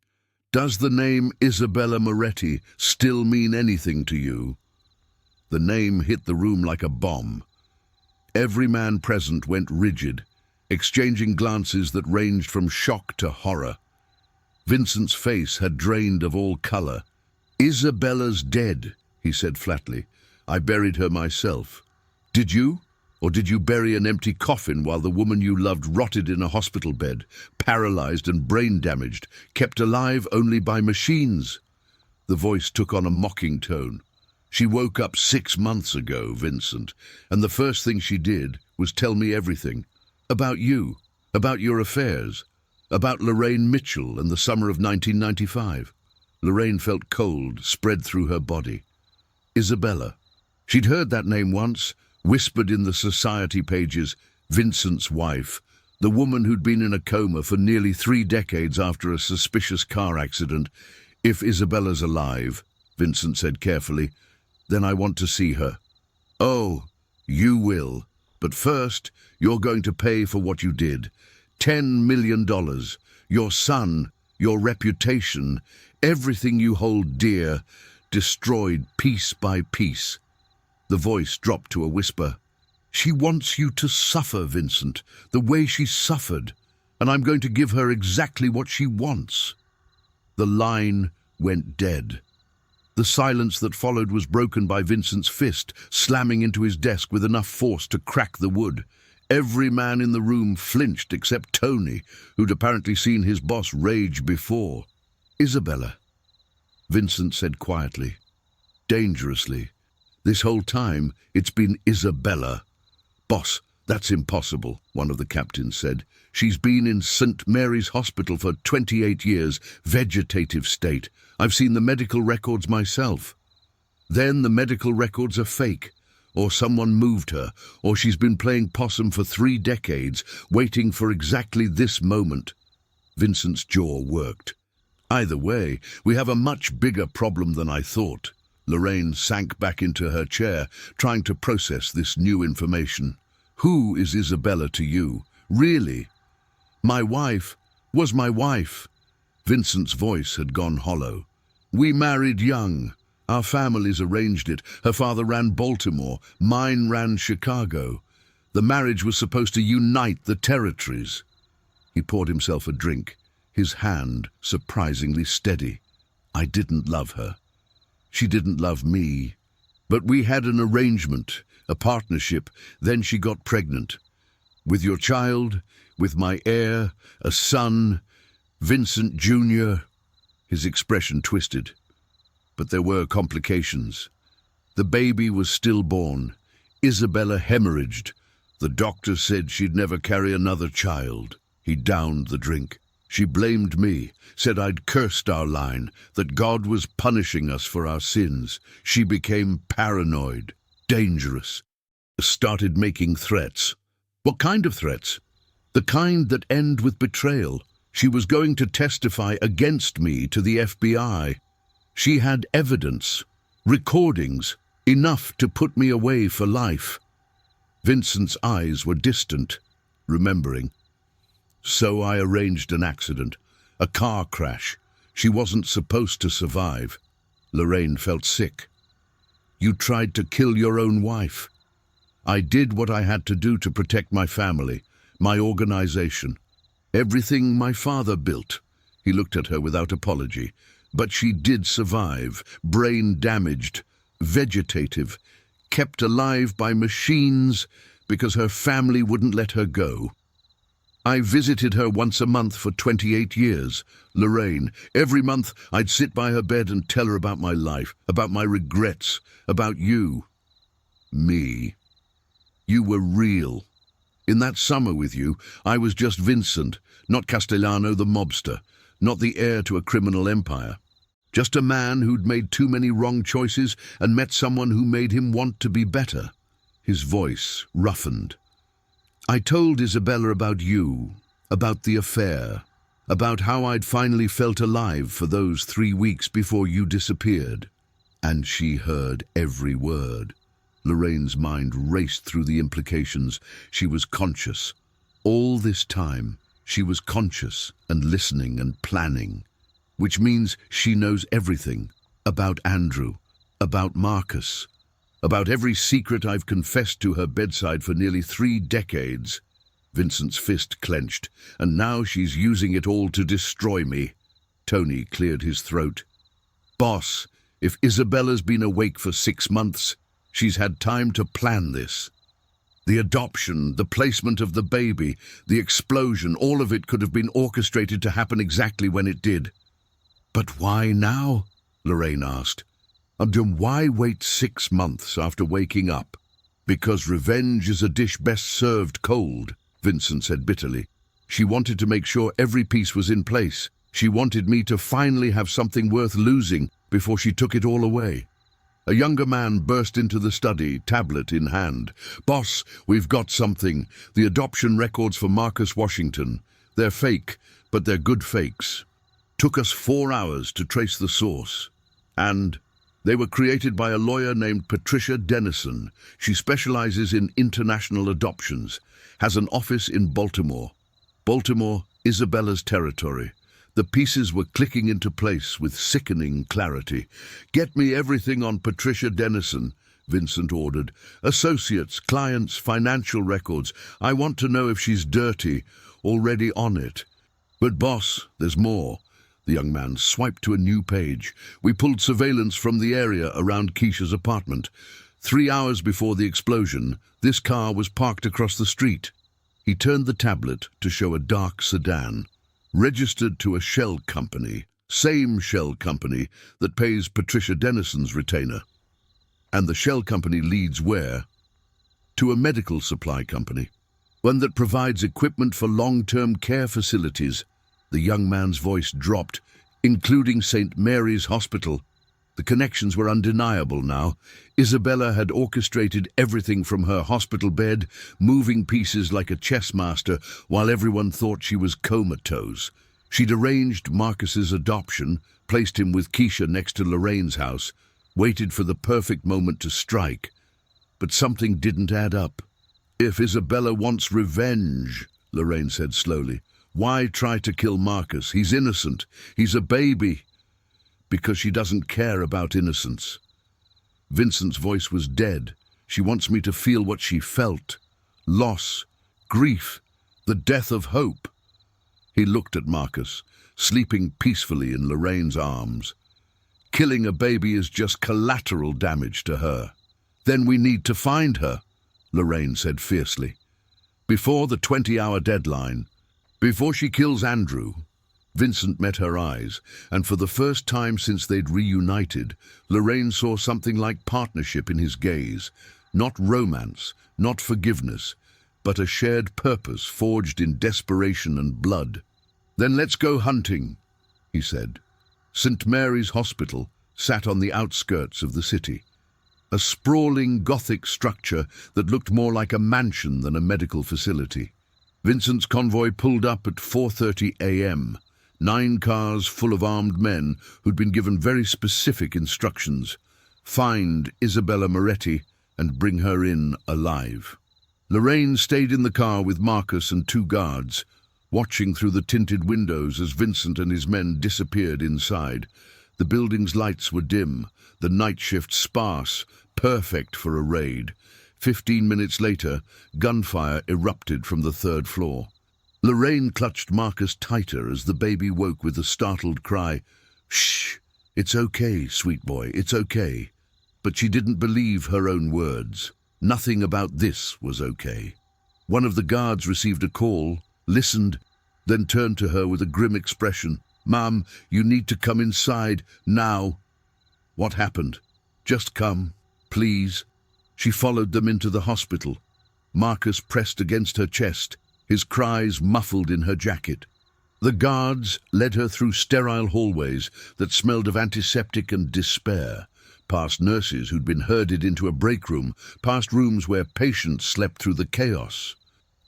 does the name Isabella Moretti still mean anything to you?" The name hit the room like a bomb. Every man present went rigid, exchanging glances that ranged from shock to horror. Vincent's face had drained of all color. "Isabella's dead," he said flatly. "I buried her myself." "Did you? Or did you bury an empty coffin while the woman you loved rotted in a hospital bed, paralyzed and brain damaged, kept alive only by machines?" The voice took on a mocking tone. "She woke up 6 months ago, Vincent, and the first thing she did was tell me everything. About you, about your affairs, about Lorraine Mitchell and the summer of 1995. Lorraine felt cold spread through her body. Isabella. She'd heard that name once, whispered in the society pages. Vincent's wife, the woman who'd been in a coma for nearly 3 decades after a suspicious car accident. "If Isabella's alive," Vincent said carefully, "then I want to see her." "Oh, you will. But first, you're going to pay for what you did. $10 million. Your son, your reputation, everything you hold dear, destroyed piece by piece." The voice dropped to a whisper. "She wants you to suffer, Vincent, the way she suffered, and I'm going to give her exactly what she wants." The line went dead. The silence that followed was broken by Vincent's fist, slamming into his desk with enough force to crack the wood. Every man in the room flinched except Tony, who'd apparently seen his boss rage before. "Isabella," Vincent said quietly, dangerously. "This whole time, it's been Isabella." "Boss, that's impossible," one of the captains said. "She's been in St. Mary's Hospital for 28 years, vegetative state. I've seen the medical records myself." "Then the medical records are fake. Or someone moved her, or she's been playing possum for 3 decades, waiting for exactly this moment." Vincent's jaw worked. "Either way, we have a much bigger problem than I thought." Lorraine sank back into her chair, trying to process this new information. "Who is Isabella to you? Really?" "My wife was my wife." Vincent's voice had gone hollow. "We married young. Our families arranged it. Her father ran Baltimore, mine ran Chicago. The marriage was supposed to unite the territories." He poured himself a drink, his hand surprisingly steady. "I didn't love her. She didn't love me. But we had an arrangement, a partnership. Then she got pregnant. With your child, with my heir, a son, Vincent Jr." His expression twisted. "But there were complications. The baby was stillborn. Isabella hemorrhaged. The doctor said she'd never carry another child." He downed the drink. "She blamed me, said I'd cursed our line, that God was punishing us for our sins. She became paranoid, dangerous, started making threats." "What kind of threats?" "The kind that end with betrayal. She was going to testify against me to the FBI." She had evidence, recordings, enough to put me away for life. Vincent's eyes were distant, remembering. So I arranged an accident, a car crash. She wasn't supposed to survive. Lorraine felt sick. You tried to kill your own wife. I did what I had to do to protect my family, my organization. Everything my father built. He looked at her without apology. But she did survive, brain damaged, vegetative, kept alive by machines because her family wouldn't let her go. I visited her once a month for 28 years, Lorraine. Every month I'd sit by her bed and tell her about my life, about my regrets, about you. Me. You were real. In that summer with you, I was just Vincent, not Castellano the mobster, not the heir to a criminal empire. Just a man who'd made too many wrong choices and met someone who made him want to be better. His voice roughened. I told Isabella about you, about the affair, about how I'd finally felt alive for those 3 weeks before you disappeared. And she heard every word. Lorraine's mind raced through the implications. She was conscious. All this time, she was conscious and listening and planning, which means she knows everything about Andrew, about Marcus, about every secret I've confessed to her bedside for nearly 3 decades. Vincent's fist clenched, and now she's using it all to destroy me. Tony cleared his throat. Boss, if Isabella's been awake for 6 months, she's had time to plan this. The adoption, the placement of the baby, the explosion, all of it could have been orchestrated to happen exactly when it did. But why now? Lorraine asked. And why wait 6 months after waking up? Because revenge is a dish best served cold, Vincent said bitterly. She wanted to make sure every piece was in place. She wanted me to finally have something worth losing before she took it all away. A younger man burst into the study, tablet in hand. Boss, we've got something. The adoption records for Marcus Washington. They're fake, but they're good fakes. Took us 4 hours to trace the source. And they were created by a lawyer named Patricia Dennison. She specializes in international adoptions, has an office in Baltimore. Baltimore, Isabella's territory. The pieces were clicking into place with sickening clarity. Get me everything on Patricia Dennison, Vincent ordered. Associates, clients, financial records. I want to know if she's dirty, already on it. But boss, there's more. The young man swiped to a new page. We pulled surveillance from the area around Keisha's apartment. 3 hours before the explosion, this car was parked across the street. He turned the tablet to show a dark sedan, registered to a shell company, same shell company that pays Patricia Dennison's retainer. And the shell company leads where? To a medical supply company, one that provides equipment for long-term care facilities. The young man's voice dropped, including St. Mary's Hospital. The connections were undeniable now. Isabella had orchestrated everything from her hospital bed, moving pieces like a chess master while everyone thought she was comatose. She'd arranged Marcus's adoption, placed him with Keisha next to Lorraine's house, waited for the perfect moment to strike. But something didn't add up. If Isabella wants revenge, Lorraine said slowly, why try to kill Marcus? He's innocent. He's a baby. Because she doesn't care about innocence. Vincent's voice was dead. She wants me to feel what she felt. Loss, grief, the death of hope. He looked at Marcus, sleeping peacefully in Lorraine's arms. Killing a baby is just collateral damage to her. Then we need to find her, Lorraine said fiercely. Before the 20-hour deadline, before she kills Andrew. Vincent met her eyes, and for the first time since they'd reunited, Lorraine saw something like partnership in his gaze. Not romance, not forgiveness, but a shared purpose forged in desperation and blood. Then let's go hunting, he said. St. Mary's Hospital sat on the outskirts of the city. A sprawling Gothic structure that looked more like a mansion than a medical facility. Vincent's convoy pulled up at 4:30 a.m., 9 cars full of armed men who'd been given very specific instructions. Find Isabella Moretti and bring her in alive. Lorraine stayed in the car with Marcus and 2 guards, watching through the tinted windows as Vincent and his men disappeared inside. The building's lights were dim, the night shift sparse, perfect for a raid. 15 minutes later, gunfire erupted from the 3rd floor. Lorraine clutched Marcus tighter as the baby woke with a startled cry. "Shh! It's okay, sweet boy, it's okay." But she didn't believe her own words. Nothing about this was okay. One of the guards received a call, listened, then turned to her with a grim expression. "Ma'am, you need to come inside, now." "What happened?" "Just come, please." She followed them into the hospital. Marcus pressed against her chest, his cries muffled in her jacket. The guards led her through sterile hallways that smelled of antiseptic and despair, past nurses who'd been herded into a break room, past rooms where patients slept through the chaos.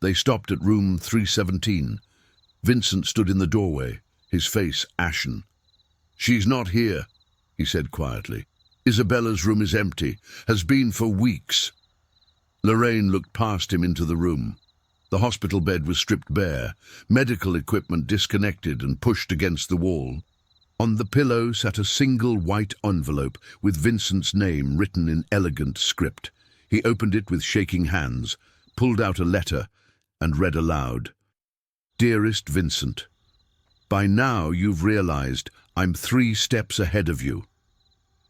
They stopped at room 317. Vincent stood in the doorway, his face ashen. "She's not here," he said quietly. "Isabella's room is empty, has been for weeks." Lorraine looked past him into the room. The hospital bed was stripped bare, medical equipment disconnected and pushed against the wall. On the pillow sat a single white envelope with Vincent's name written in elegant script. He opened it with shaking hands, pulled out a letter, and read aloud. "Dearest Vincent, by now you've realized I'm 3 steps ahead of you.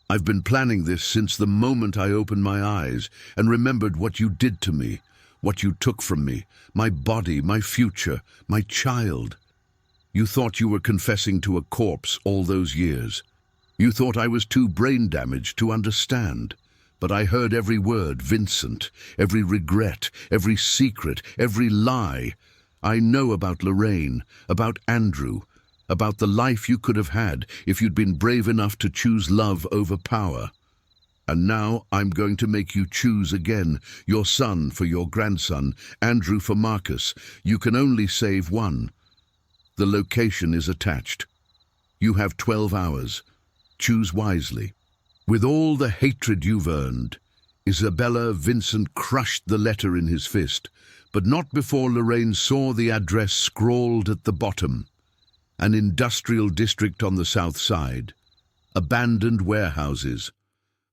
I've been planning this since the moment I opened my eyes and remembered what you did to me, what you took from me, my body, my future, my child. You thought you were confessing to a corpse all those years. You thought I was too brain damaged to understand. But I heard every word, Vincent, every regret, every secret, every lie. I know about Lorraine, about Andrew, about the life you could have had if you'd been brave enough to choose love over power. And now I'm going to make you choose again, your son for your grandson, Andrew for Marcus. You can only save one. The location is attached. You have 12 hours. Choose wisely." With all the hatred you've earned, Isabella, Vincent crushed the letter in his fist, but not before Lorraine saw the address scrawled at the bottom. An industrial district on the south side. Abandoned warehouses.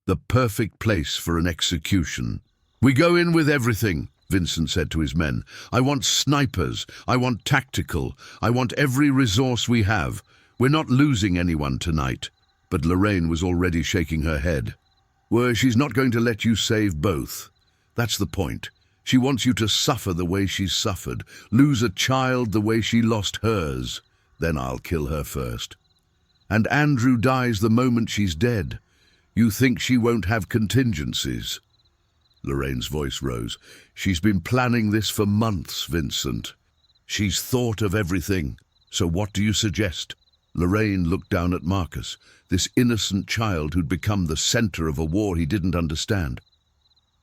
The perfect place for an execution. "We go in with everything," Vincent said to his men. "I want snipers. I want tactical. I want every resource we have. We're not losing anyone tonight." But Lorraine was already shaking her head. "Well, she's not going to let you save both. That's the point. She wants you to suffer the way she's suffered, lose a child the way she lost hers. Then I'll kill her first. And Andrew dies the moment she's dead. You think she won't have contingencies?" Lorraine's voice rose. "She's been planning this for months, Vincent. She's thought of everything. So what do you suggest?" Lorraine looked down at Marcus, this innocent child who'd become the center of a war he didn't understand.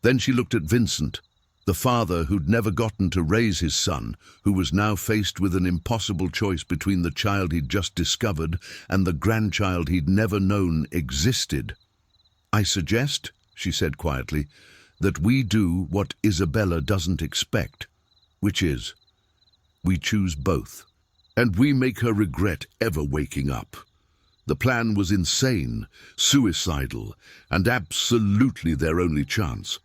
Then she looked at Vincent, the father who'd never gotten to raise his son, who was now faced with an impossible choice between the child he'd just discovered and the grandchild he'd never known existed. "I suggest," she said quietly, "that we do what Isabella doesn't expect, which is, we choose both. And we make her regret ever waking up." The plan was insane, suicidal, and absolutely their only chance.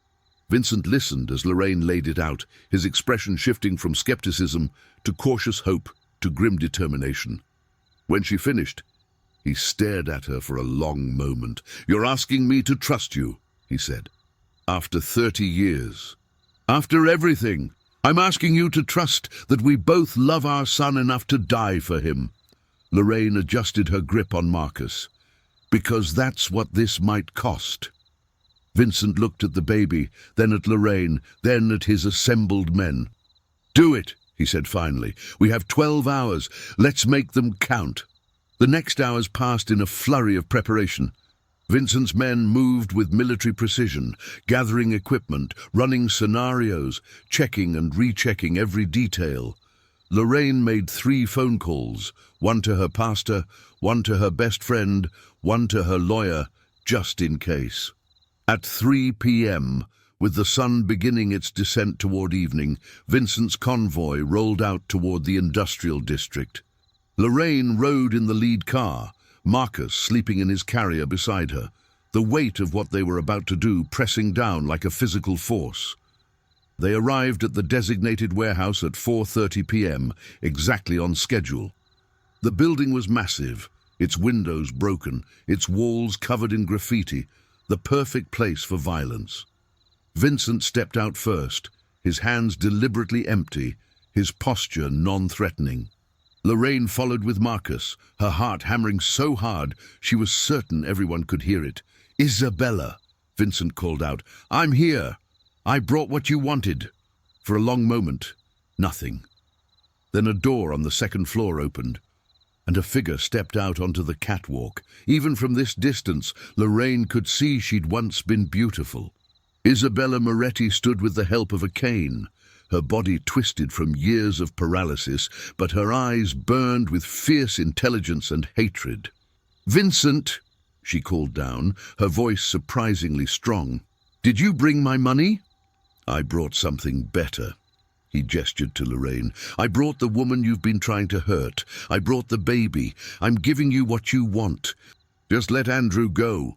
Vincent listened as Lorraine laid it out, his expression shifting from skepticism to cautious hope to grim determination. When she finished, he stared at her for a long moment. "You're asking me to trust you," he said. "After 30 years. After everything. I'm asking you to trust that we both love our son enough to die for him." Lorraine adjusted her grip on Marcus. "Because that's what this might cost." Vincent looked at the baby, then at Lorraine, then at his assembled men. "Do it," he said finally. "We have 12 hours. Let's make them count." The next hours passed in a flurry of preparation. Vincent's men moved with military precision, gathering equipment, running scenarios, checking and rechecking every detail. Lorraine made 3 phone calls, one to her pastor, one to her best friend, one to her lawyer, just in case. At 3 p.m., with the sun beginning its descent toward evening, Vincent's convoy rolled out toward the industrial district. Lorraine rode in the lead car, Marcus sleeping in his carrier beside her, the weight of what they were about to do pressing down like a physical force. They arrived at the designated warehouse at 4:30 p.m., exactly on schedule. The building was massive, its windows broken, its walls covered in graffiti, the perfect place for violence. Vincent stepped out first, his hands deliberately empty, his posture non-threatening. Lorraine followed with Marcus, her heart hammering so hard she was certain everyone could hear it. "Isabella," Vincent called out, "I'm here. I brought what you wanted." For a long moment, nothing. Then a door on the second floor opened, and a figure stepped out onto the catwalk. Even from this distance, Lorraine could see she'd once been beautiful. Isabella Moretti stood with the help of a cane, her body twisted from years of paralysis, but her eyes burned with fierce intelligence and hatred. "Vincent," she called down, her voice surprisingly strong. "Did you bring my money?" "I brought something better." He gestured to Lorraine. "I brought the woman you've been trying to hurt. I brought the baby. I'm giving you what you want. Just let Andrew go."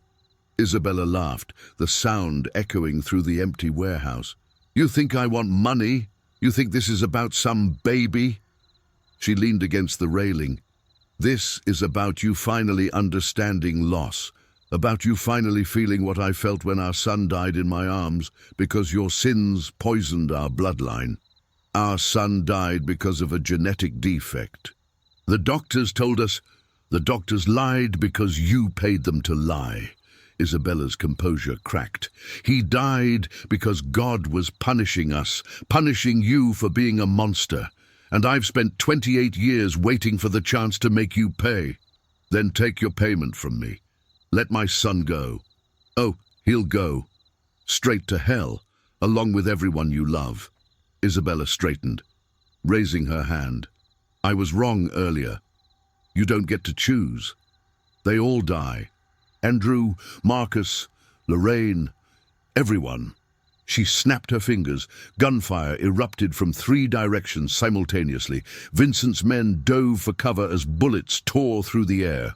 Isabella laughed, the sound echoing through the empty warehouse. "You think I want money? You think this is about some baby?" She leaned against the railing. "This is about you finally understanding loss, about you finally feeling what I felt when our son died in my arms, because your sins poisoned our bloodline. Our son died because of a genetic defect. The doctors told us, the doctors lied because you paid them to lie." Isabella's composure cracked. "He died because God was punishing us, punishing you for being a monster. And I've spent 28 years waiting for the chance to make you pay. Then take your payment from me. Let my son go. Oh, he'll go. Straight to hell, along with everyone you love." Isabella straightened, raising her hand. "I was wrong earlier. You don't get to choose. They all die. Andrew, Marcus, Lorraine, everyone." She snapped her fingers. Gunfire erupted from 3 directions simultaneously. Vincent's men dove for cover as bullets tore through the air.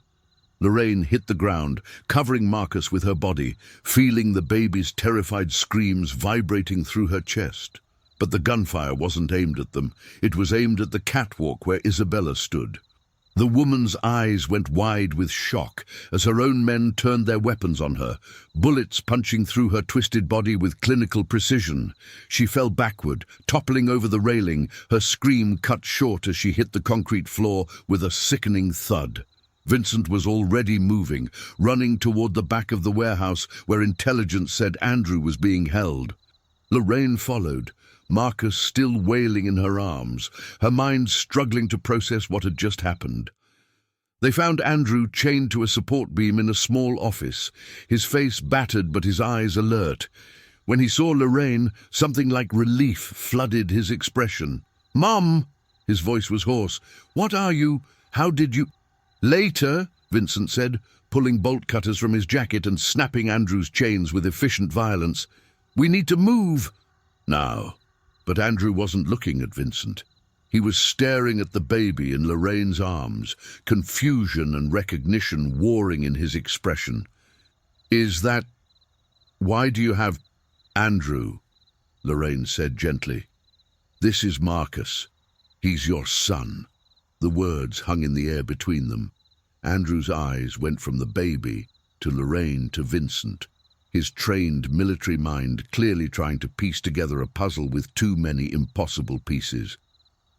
Lorraine hit the ground, covering Marcus with her body, feeling the baby's terrified screams vibrating through her chest. But the gunfire wasn't aimed at them. It was aimed at the catwalk where Isabella stood. The woman's eyes went wide with shock as her own men turned their weapons on her, bullets punching through her twisted body with clinical precision. She fell backward, toppling over the railing, her scream cut short as she hit the concrete floor with a sickening thud. Vincent was already moving, running toward the back of the warehouse where intelligence said Andrew was being held. Lorraine followed, Marcus still wailing in her arms, her mind struggling to process what had just happened. They found Andrew chained to a support beam in a small office, his face battered but his eyes alert. When he saw Lorraine, something like relief flooded his expression. "Mom!" His voice was hoarse. "What are you? How did you—" "Later," Vincent said, pulling bolt cutters from his jacket and snapping Andrew's chains with efficient violence. "We need to move." "Now." But Andrew wasn't looking at Vincent. He was staring at the baby in Lorraine's arms, confusion and recognition warring in his expression. "Is that— Why do you have— Andrew?" Lorraine said gently. "This is Marcus. He's your son." The words hung in the air between them. Andrew's eyes went from the baby to Lorraine to Vincent, his trained military mind clearly trying to piece together a puzzle with too many impossible pieces.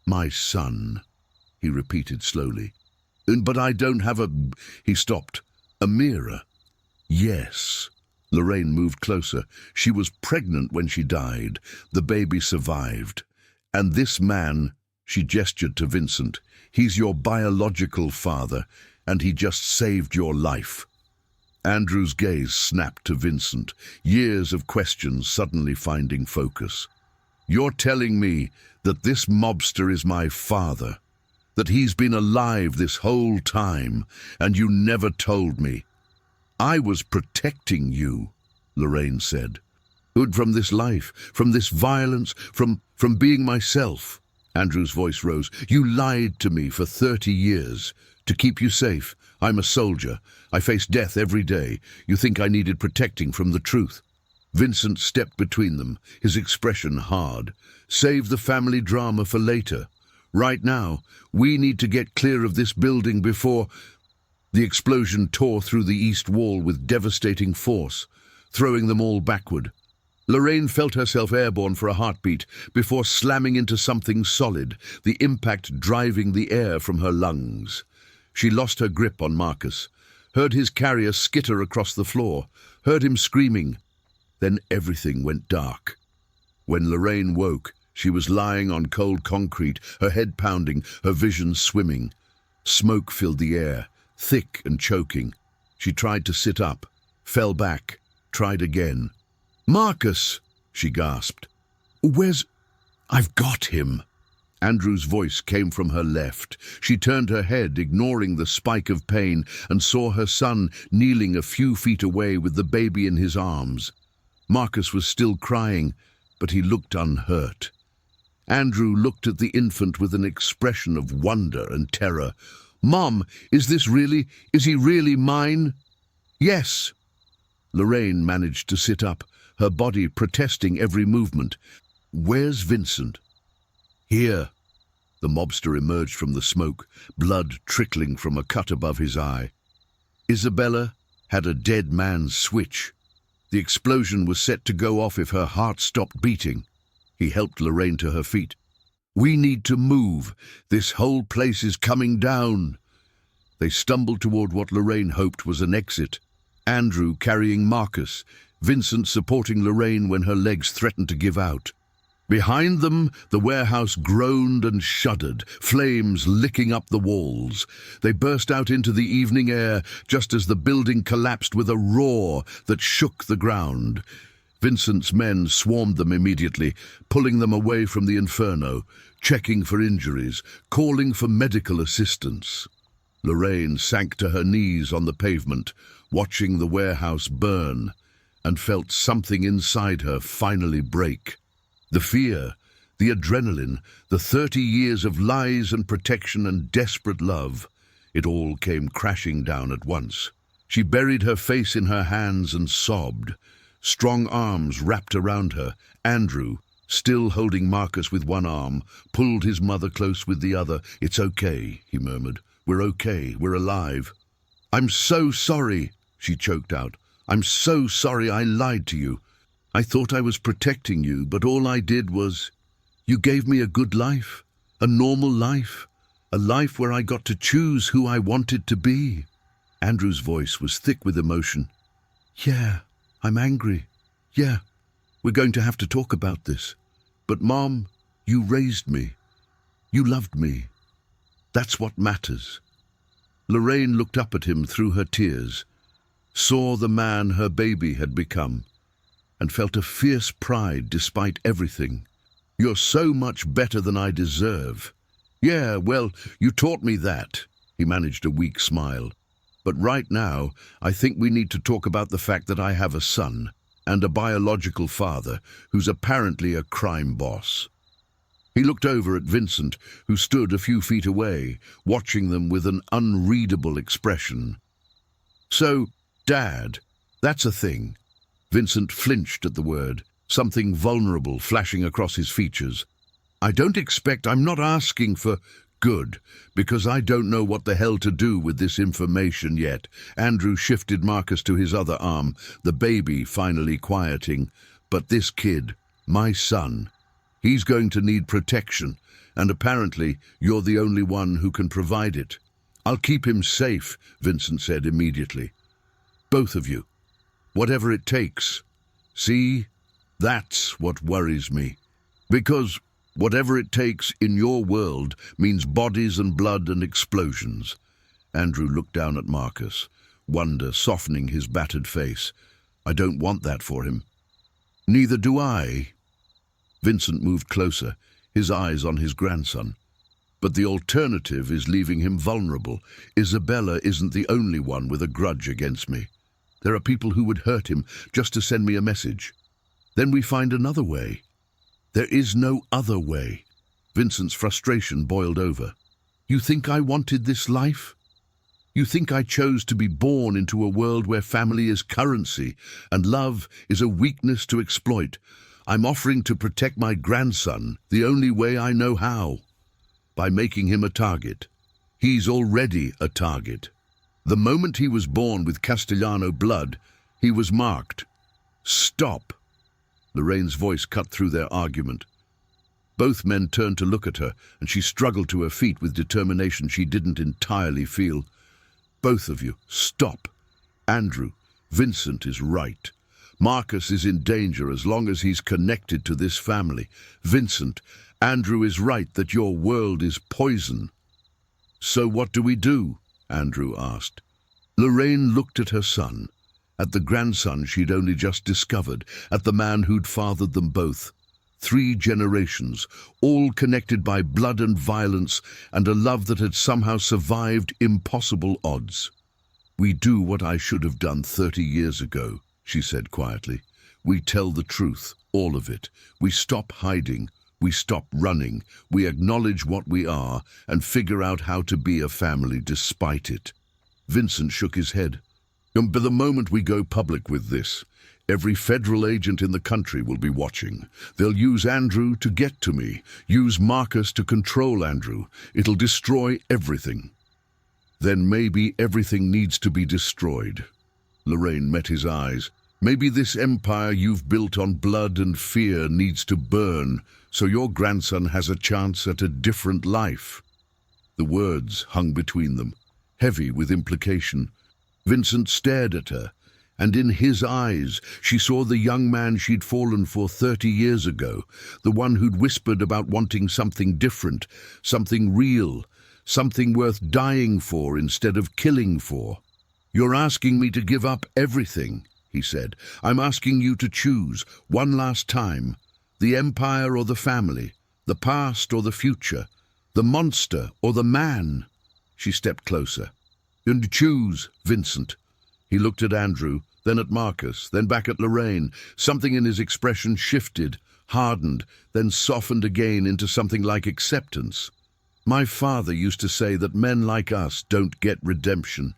"My son," he repeated slowly. "But I don't have a—" He stopped. "Amira?" "Yes." Lorraine moved closer. "She was pregnant when she died. The baby survived. And this man," she gestured to Vincent, "he's your biological father, and he just saved your life." Andrew's gaze snapped to Vincent, years of questions suddenly finding focus. You're telling me that this mobster is my father, that he's been alive this whole time, and you never told me. I was protecting you, Lorraine said. From this life, from this violence, from being myself. Andrew's voice rose. You lied to me for 30 years. To keep you safe. I'm a soldier. I face death every day. You think I needed protecting from the truth. Vincent stepped between them, his expression hard. Save the family drama for later. Right now, we need to get clear of this building before... The explosion tore through the east wall with devastating force, throwing them all backward. Lorraine felt herself airborne for a heartbeat before slamming into something solid, the impact driving the air from her lungs. She lost her grip on Marcus, heard his carrier skitter across the floor, heard him screaming. Then everything went dark. When Lorraine woke, she was lying on cold concrete, her head pounding, her vision swimming. Smoke filled the air, thick and choking. She tried to sit up, fell back, tried again. "Marcus!" she gasped. "Where's... I've got him!" Andrew's voice came from her left. She turned her head, ignoring the spike of pain, and saw her son kneeling a few feet away with the baby in his arms. Marcus was still crying, but he looked unhurt. Andrew looked at the infant with an expression of wonder and terror. "Mom, is he really mine?" "Yes." Lorraine managed to sit up, her body protesting every movement. "Where's Vincent?" "Here." The mobster emerged from the smoke, blood trickling from a cut above his eye. Isabella had a dead man's switch. The explosion was set to go off if her heart stopped beating. He helped Lorraine to her feet. "We need to move. This whole place is coming down." They stumbled toward what Lorraine hoped was an exit. Andrew carrying Marcus, Vincent supporting Lorraine when her legs threatened to give out. Behind them, the warehouse groaned and shuddered, flames licking up the walls. They burst out into the evening air just as the building collapsed with a roar that shook the ground. Vincent's men swarmed them immediately, pulling them away from the inferno, checking for injuries, calling for medical assistance. Lorraine sank to her knees on the pavement, watching the warehouse burn, and felt something inside her finally break. The fear, the adrenaline, the 30 years of lies and protection and desperate love, it all came crashing down at once. She buried her face in her hands and sobbed. Strong arms wrapped around her. Andrew, still holding Marcus with one arm, pulled his mother close with the other. "It's okay," he murmured. "We're okay. We're alive." "I'm so sorry," she choked out. "I'm so sorry I lied to you. I thought I was protecting you, but all I did was... You gave me a good life, a normal life, a life where I got to choose who I wanted to be." Andrew's voice was thick with emotion. "Yeah, I'm angry. Yeah, we're going to have to talk about this. But Mom, you raised me. You loved me. That's what matters." Lorraine looked up at him through her tears, saw the man her baby had become, and felt a fierce pride despite everything. "You're so much better than I deserve." "Yeah, well, you taught me that." He managed a weak smile. "But right now, I think we need to talk about the fact that I have a son, and a biological father, who's apparently a crime boss." He looked over at Vincent, who stood a few feet away, watching them with an unreadable expression. "So, Dad, that's a thing." Vincent flinched at the word, something vulnerable flashing across his features. I'm not asking for..." "Good, because I don't know what the hell to do with this information yet." Andrew shifted Marcus to his other arm, the baby finally quieting. "But this kid, my son, he's going to need protection, and apparently you're the only one who can provide it." "I'll keep him safe," Vincent said immediately. "Both of you. Whatever it takes. See, that's what worries me. Because whatever it takes in your world means bodies and blood and explosions." Andrew looked down at Marcus, wonder softening his battered face. "I don't want that for him." "Neither do I." Vincent moved closer, his eyes on his grandson. But the alternative is leaving him vulnerable. Isabella isn't the only one with a grudge against me. There are people who would hurt him just to send me a message. Then we find another way. There is no other way. Vincent's frustration boiled over. You think I wanted this life? You think I chose to be born into a world where family is currency and love is a weakness to exploit? I'm offering to protect my grandson the only way I know how. By making him a target. He's already a target. The moment he was born with Castellano blood, he was marked. Stop! Lorraine's voice cut through their argument. Both men turned to look at her, and she struggled to her feet with determination she didn't entirely feel. Both of you, stop. Andrew, Vincent is right. Marcus is in danger as long as he's connected to this family. Vincent, Andrew is right that your world is poison. So what do we do? Andrew asked. Lorraine looked at her son, at the grandson she'd only just discovered, at the man who'd fathered them both. 3 generations, all connected by blood and violence and a love that had somehow survived impossible odds. We do what I should have done 30 years ago, she said quietly. We tell the truth, all of it. We stop hiding. We stop running. We acknowledge what we are and figure out how to be a family despite it. Vincent shook his head. But the moment we go public with this, every federal agent in the country will be watching. They'll use Andrew to get to me, use Marcus to control Andrew. It'll destroy everything. Then maybe everything needs to be destroyed. Lorraine met his eyes. Maybe this empire you've built on blood and fear needs to burn, so your grandson has a chance at a different life. The words hung between them, heavy with implication. Vincent stared at her, and in his eyes she saw the young man she'd fallen for 30 years ago, the one who'd whispered about wanting something different, something real, something worth dying for instead of killing for. You're asking me to give up everything, he said. I'm asking you to choose, one last time, the empire or the family, the past or the future, the monster or the man. She stepped closer. And choose, Vincent. He looked at Andrew, then at Marcus, then back at Lorraine. Something in his expression shifted, hardened, then softened again into something like acceptance. My father used to say that men like us don't get redemption,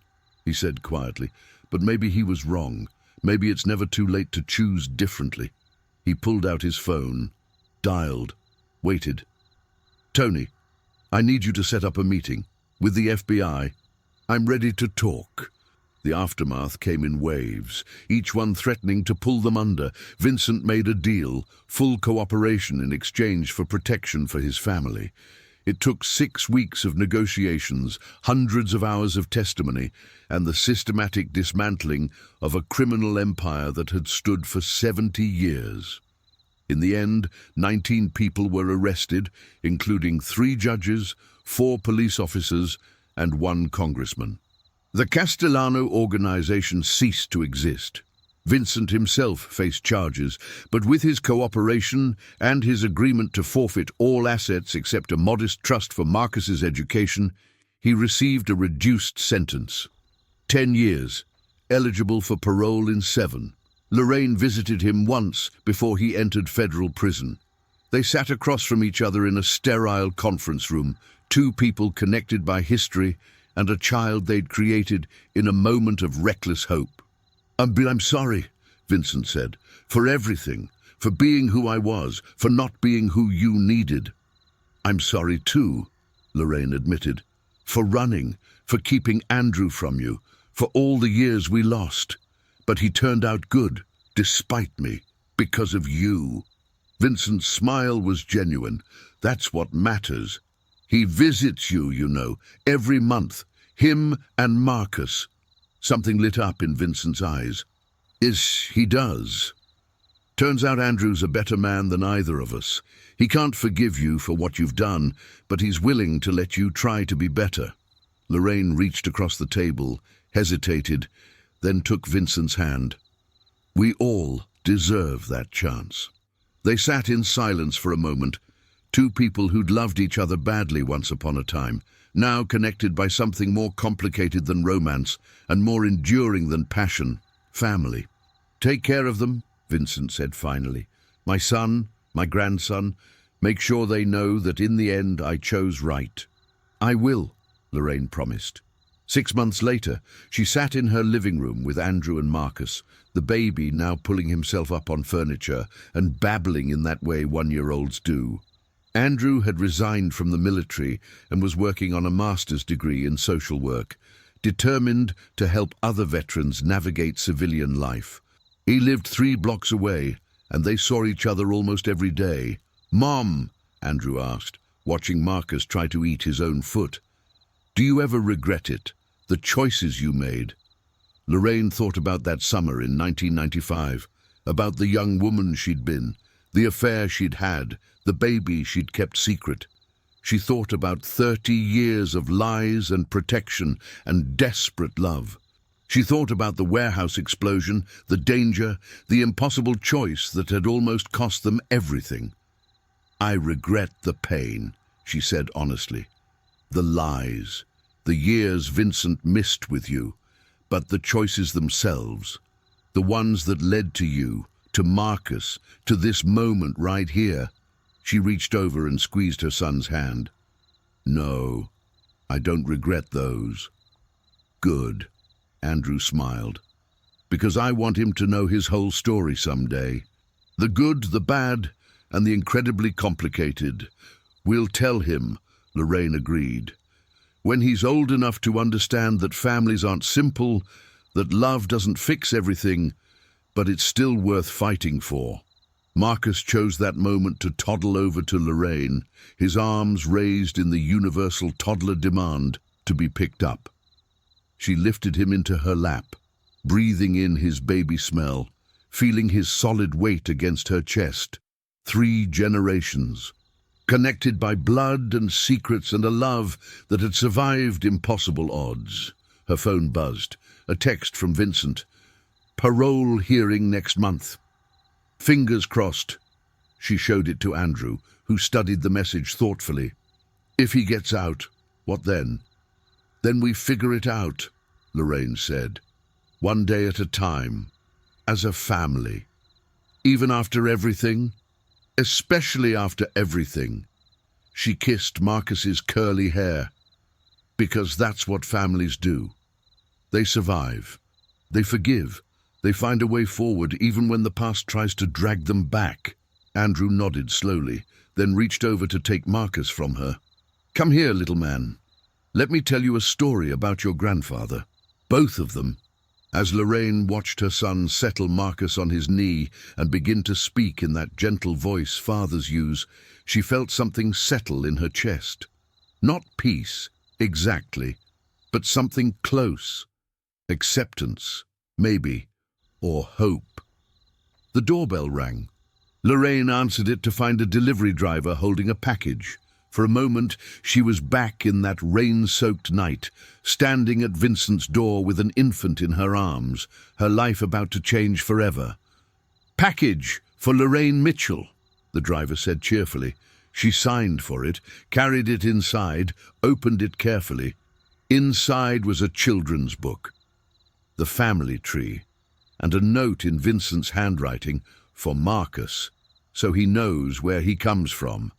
he said quietly, but maybe he was wrong. Maybe it's never too late to choose differently. He pulled out his phone, dialed, waited. Tony, I need you to set up a meeting with the FBI. I'm ready to talk. The aftermath came in waves, each one threatening to pull them under. Vincent made a deal, full cooperation in exchange for protection for his family. It took 6 weeks of negotiations, hundreds of hours of testimony, and the systematic dismantling of a criminal empire that had stood for 70 years. In the end, 19 people were arrested, including 3 judges, 4 police officers, and 1 congressman. The Castellano organization ceased to exist. Vincent himself faced charges, but with his cooperation and his agreement to forfeit all assets except a modest trust for Marcus's education, he received a reduced sentence. 10 years, eligible for parole in 7. Lorraine visited him once before he entered federal prison. They sat across from each other in a sterile conference room, 2 people connected by history and a child they'd created in a moment of reckless hope. I'm sorry, Vincent said, for everything, for being who I was, for not being who you needed. I'm sorry too, Lorraine admitted, for running, for keeping Andrew from you, for all the years we lost. But he turned out good, despite me, because of you. Vincent's smile was genuine. That's what matters. He visits you, you know, every month. Him and Marcus. Something lit up in Vincent's eyes. He does. Turns out Andrew's a better man than either of us. He can't forgive you for what you've done, but he's willing to let you try to be better. Lorraine reached across the table, hesitated, then took Vincent's hand. We all deserve that chance. They sat in silence for a moment, two people who'd loved each other badly once upon a time, now connected by something more complicated than romance and more enduring than passion, family. "Take care of them," Vincent said finally. "My son, my grandson, make sure they know that in the end I chose right." "I will," Lorraine promised. 6 months later, she sat in her living room with Andrew and Marcus, the baby now pulling himself up on furniture and babbling in that way one-year-olds do. Andrew had resigned from the military and was working on a master's degree in social work, determined to help other veterans navigate civilian life. He lived 3 blocks away, and they saw each other almost every day. "Mom," Andrew asked, watching Marcus try to eat his own foot, "do you ever regret it? The choices you made?" Lorraine thought about that summer in 1995, about the young woman she'd been, the affair she'd had, the baby she'd kept secret. She thought about 30 years of lies and protection and desperate love. She thought about the warehouse explosion, the danger, the impossible choice that had almost cost them everything. "I regret the pain," she said honestly. "The lies, the years Vincent missed with you, but the choices themselves, the ones that led to you, to Marcus, to this moment right here." She reached over and squeezed her son's hand. "No, I don't regret those." "Good," Andrew smiled, "because I want him to know his whole story someday. The good, the bad, and the incredibly complicated. We'll tell him," Lorraine agreed. "When he's old enough to understand that families aren't simple, that love doesn't fix everything, but it's still worth fighting for." Marcus chose that moment to toddle over to Lorraine, his arms raised in the universal toddler demand to be picked up. She lifted him into her lap, breathing in his baby smell, feeling his solid weight against her chest. 3 generations, connected by blood and secrets and a love that had survived impossible odds. Her phone buzzed. A text from Vincent. "Parole hearing next month. Fingers crossed." She showed it to Andrew, who studied the message thoughtfully. "If he gets out, what then?" "Then we figure it out," Lorraine said. "One day at a time, as a family. Even after everything, especially after everything." She kissed Marcus's curly hair. "Because that's what families do. They survive. They forgive. They find a way forward even when the past tries to drag them back." Andrew nodded slowly, then reached over to take Marcus from her. "Come here, little man. Let me tell you a story about your grandfather. Both of them." As Lorraine watched her son settle Marcus on his knee and begin to speak in that gentle voice fathers use, she felt something settle in her chest. Not peace, exactly, but something close. Acceptance, maybe, or hope. The doorbell rang. Lorraine answered it to find a delivery driver holding a package. For a moment, she was back in that rain-soaked night, standing at Vincent's door with an infant in her arms, her life about to change forever. "Package for Lorraine Mitchell," the driver said cheerfully. She signed for it, carried it inside, opened it carefully. Inside was a children's book, The Family Tree, and a note in Vincent's handwriting, "For Marcus, so he knows where he comes from.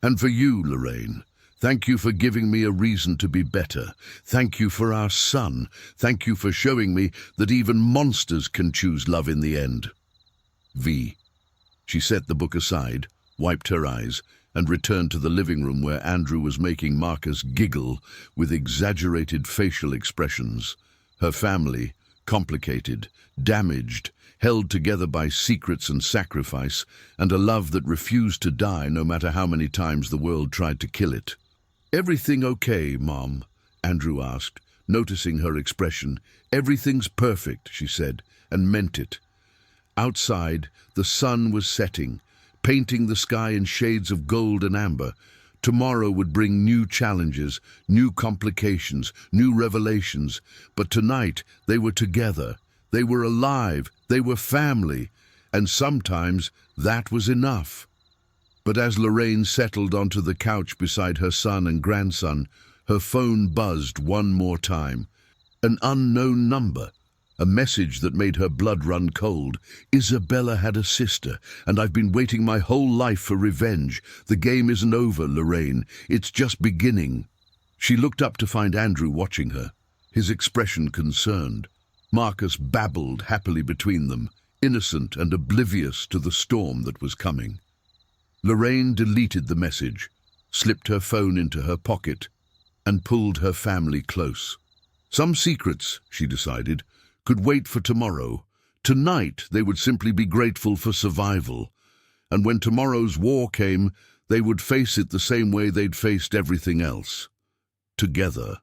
And for you, Lorraine, thank you for giving me a reason to be better. Thank you for our son. Thank you for showing me that even monsters can choose love in the end. V." She set the book aside, wiped her eyes, and returned to the living room where Andrew was making Marcus giggle with exaggerated facial expressions. Her family, complicated, damaged, held together by secrets and sacrifice, and a love that refused to die no matter how many times the world tried to kill it. "Everything okay, Mom?" Andrew asked, noticing her expression. "Everything's perfect," she said, and meant it. Outside, the sun was setting, painting the sky in shades of gold and amber. Tomorrow would bring new challenges, new complications, new revelations, but tonight they were together. They were alive, they were family, and sometimes that was enough. But as Lorraine settled onto the couch beside her son and grandson, her phone buzzed one more time. An unknown number, a message that made her blood run cold. "Isabella had a sister, and I've been waiting my whole life for revenge. The game isn't over, Lorraine. It's just beginning." She looked up to find Andrew watching her, his expression concerned. Marcus babbled happily between them, innocent and oblivious to the storm that was coming. Lorraine deleted the message, slipped her phone into her pocket, and pulled her family close. Some secrets, she decided, could wait for tomorrow. Tonight they would simply be grateful for survival. And when tomorrow's war came, they would face it the same way they'd faced everything else. Together.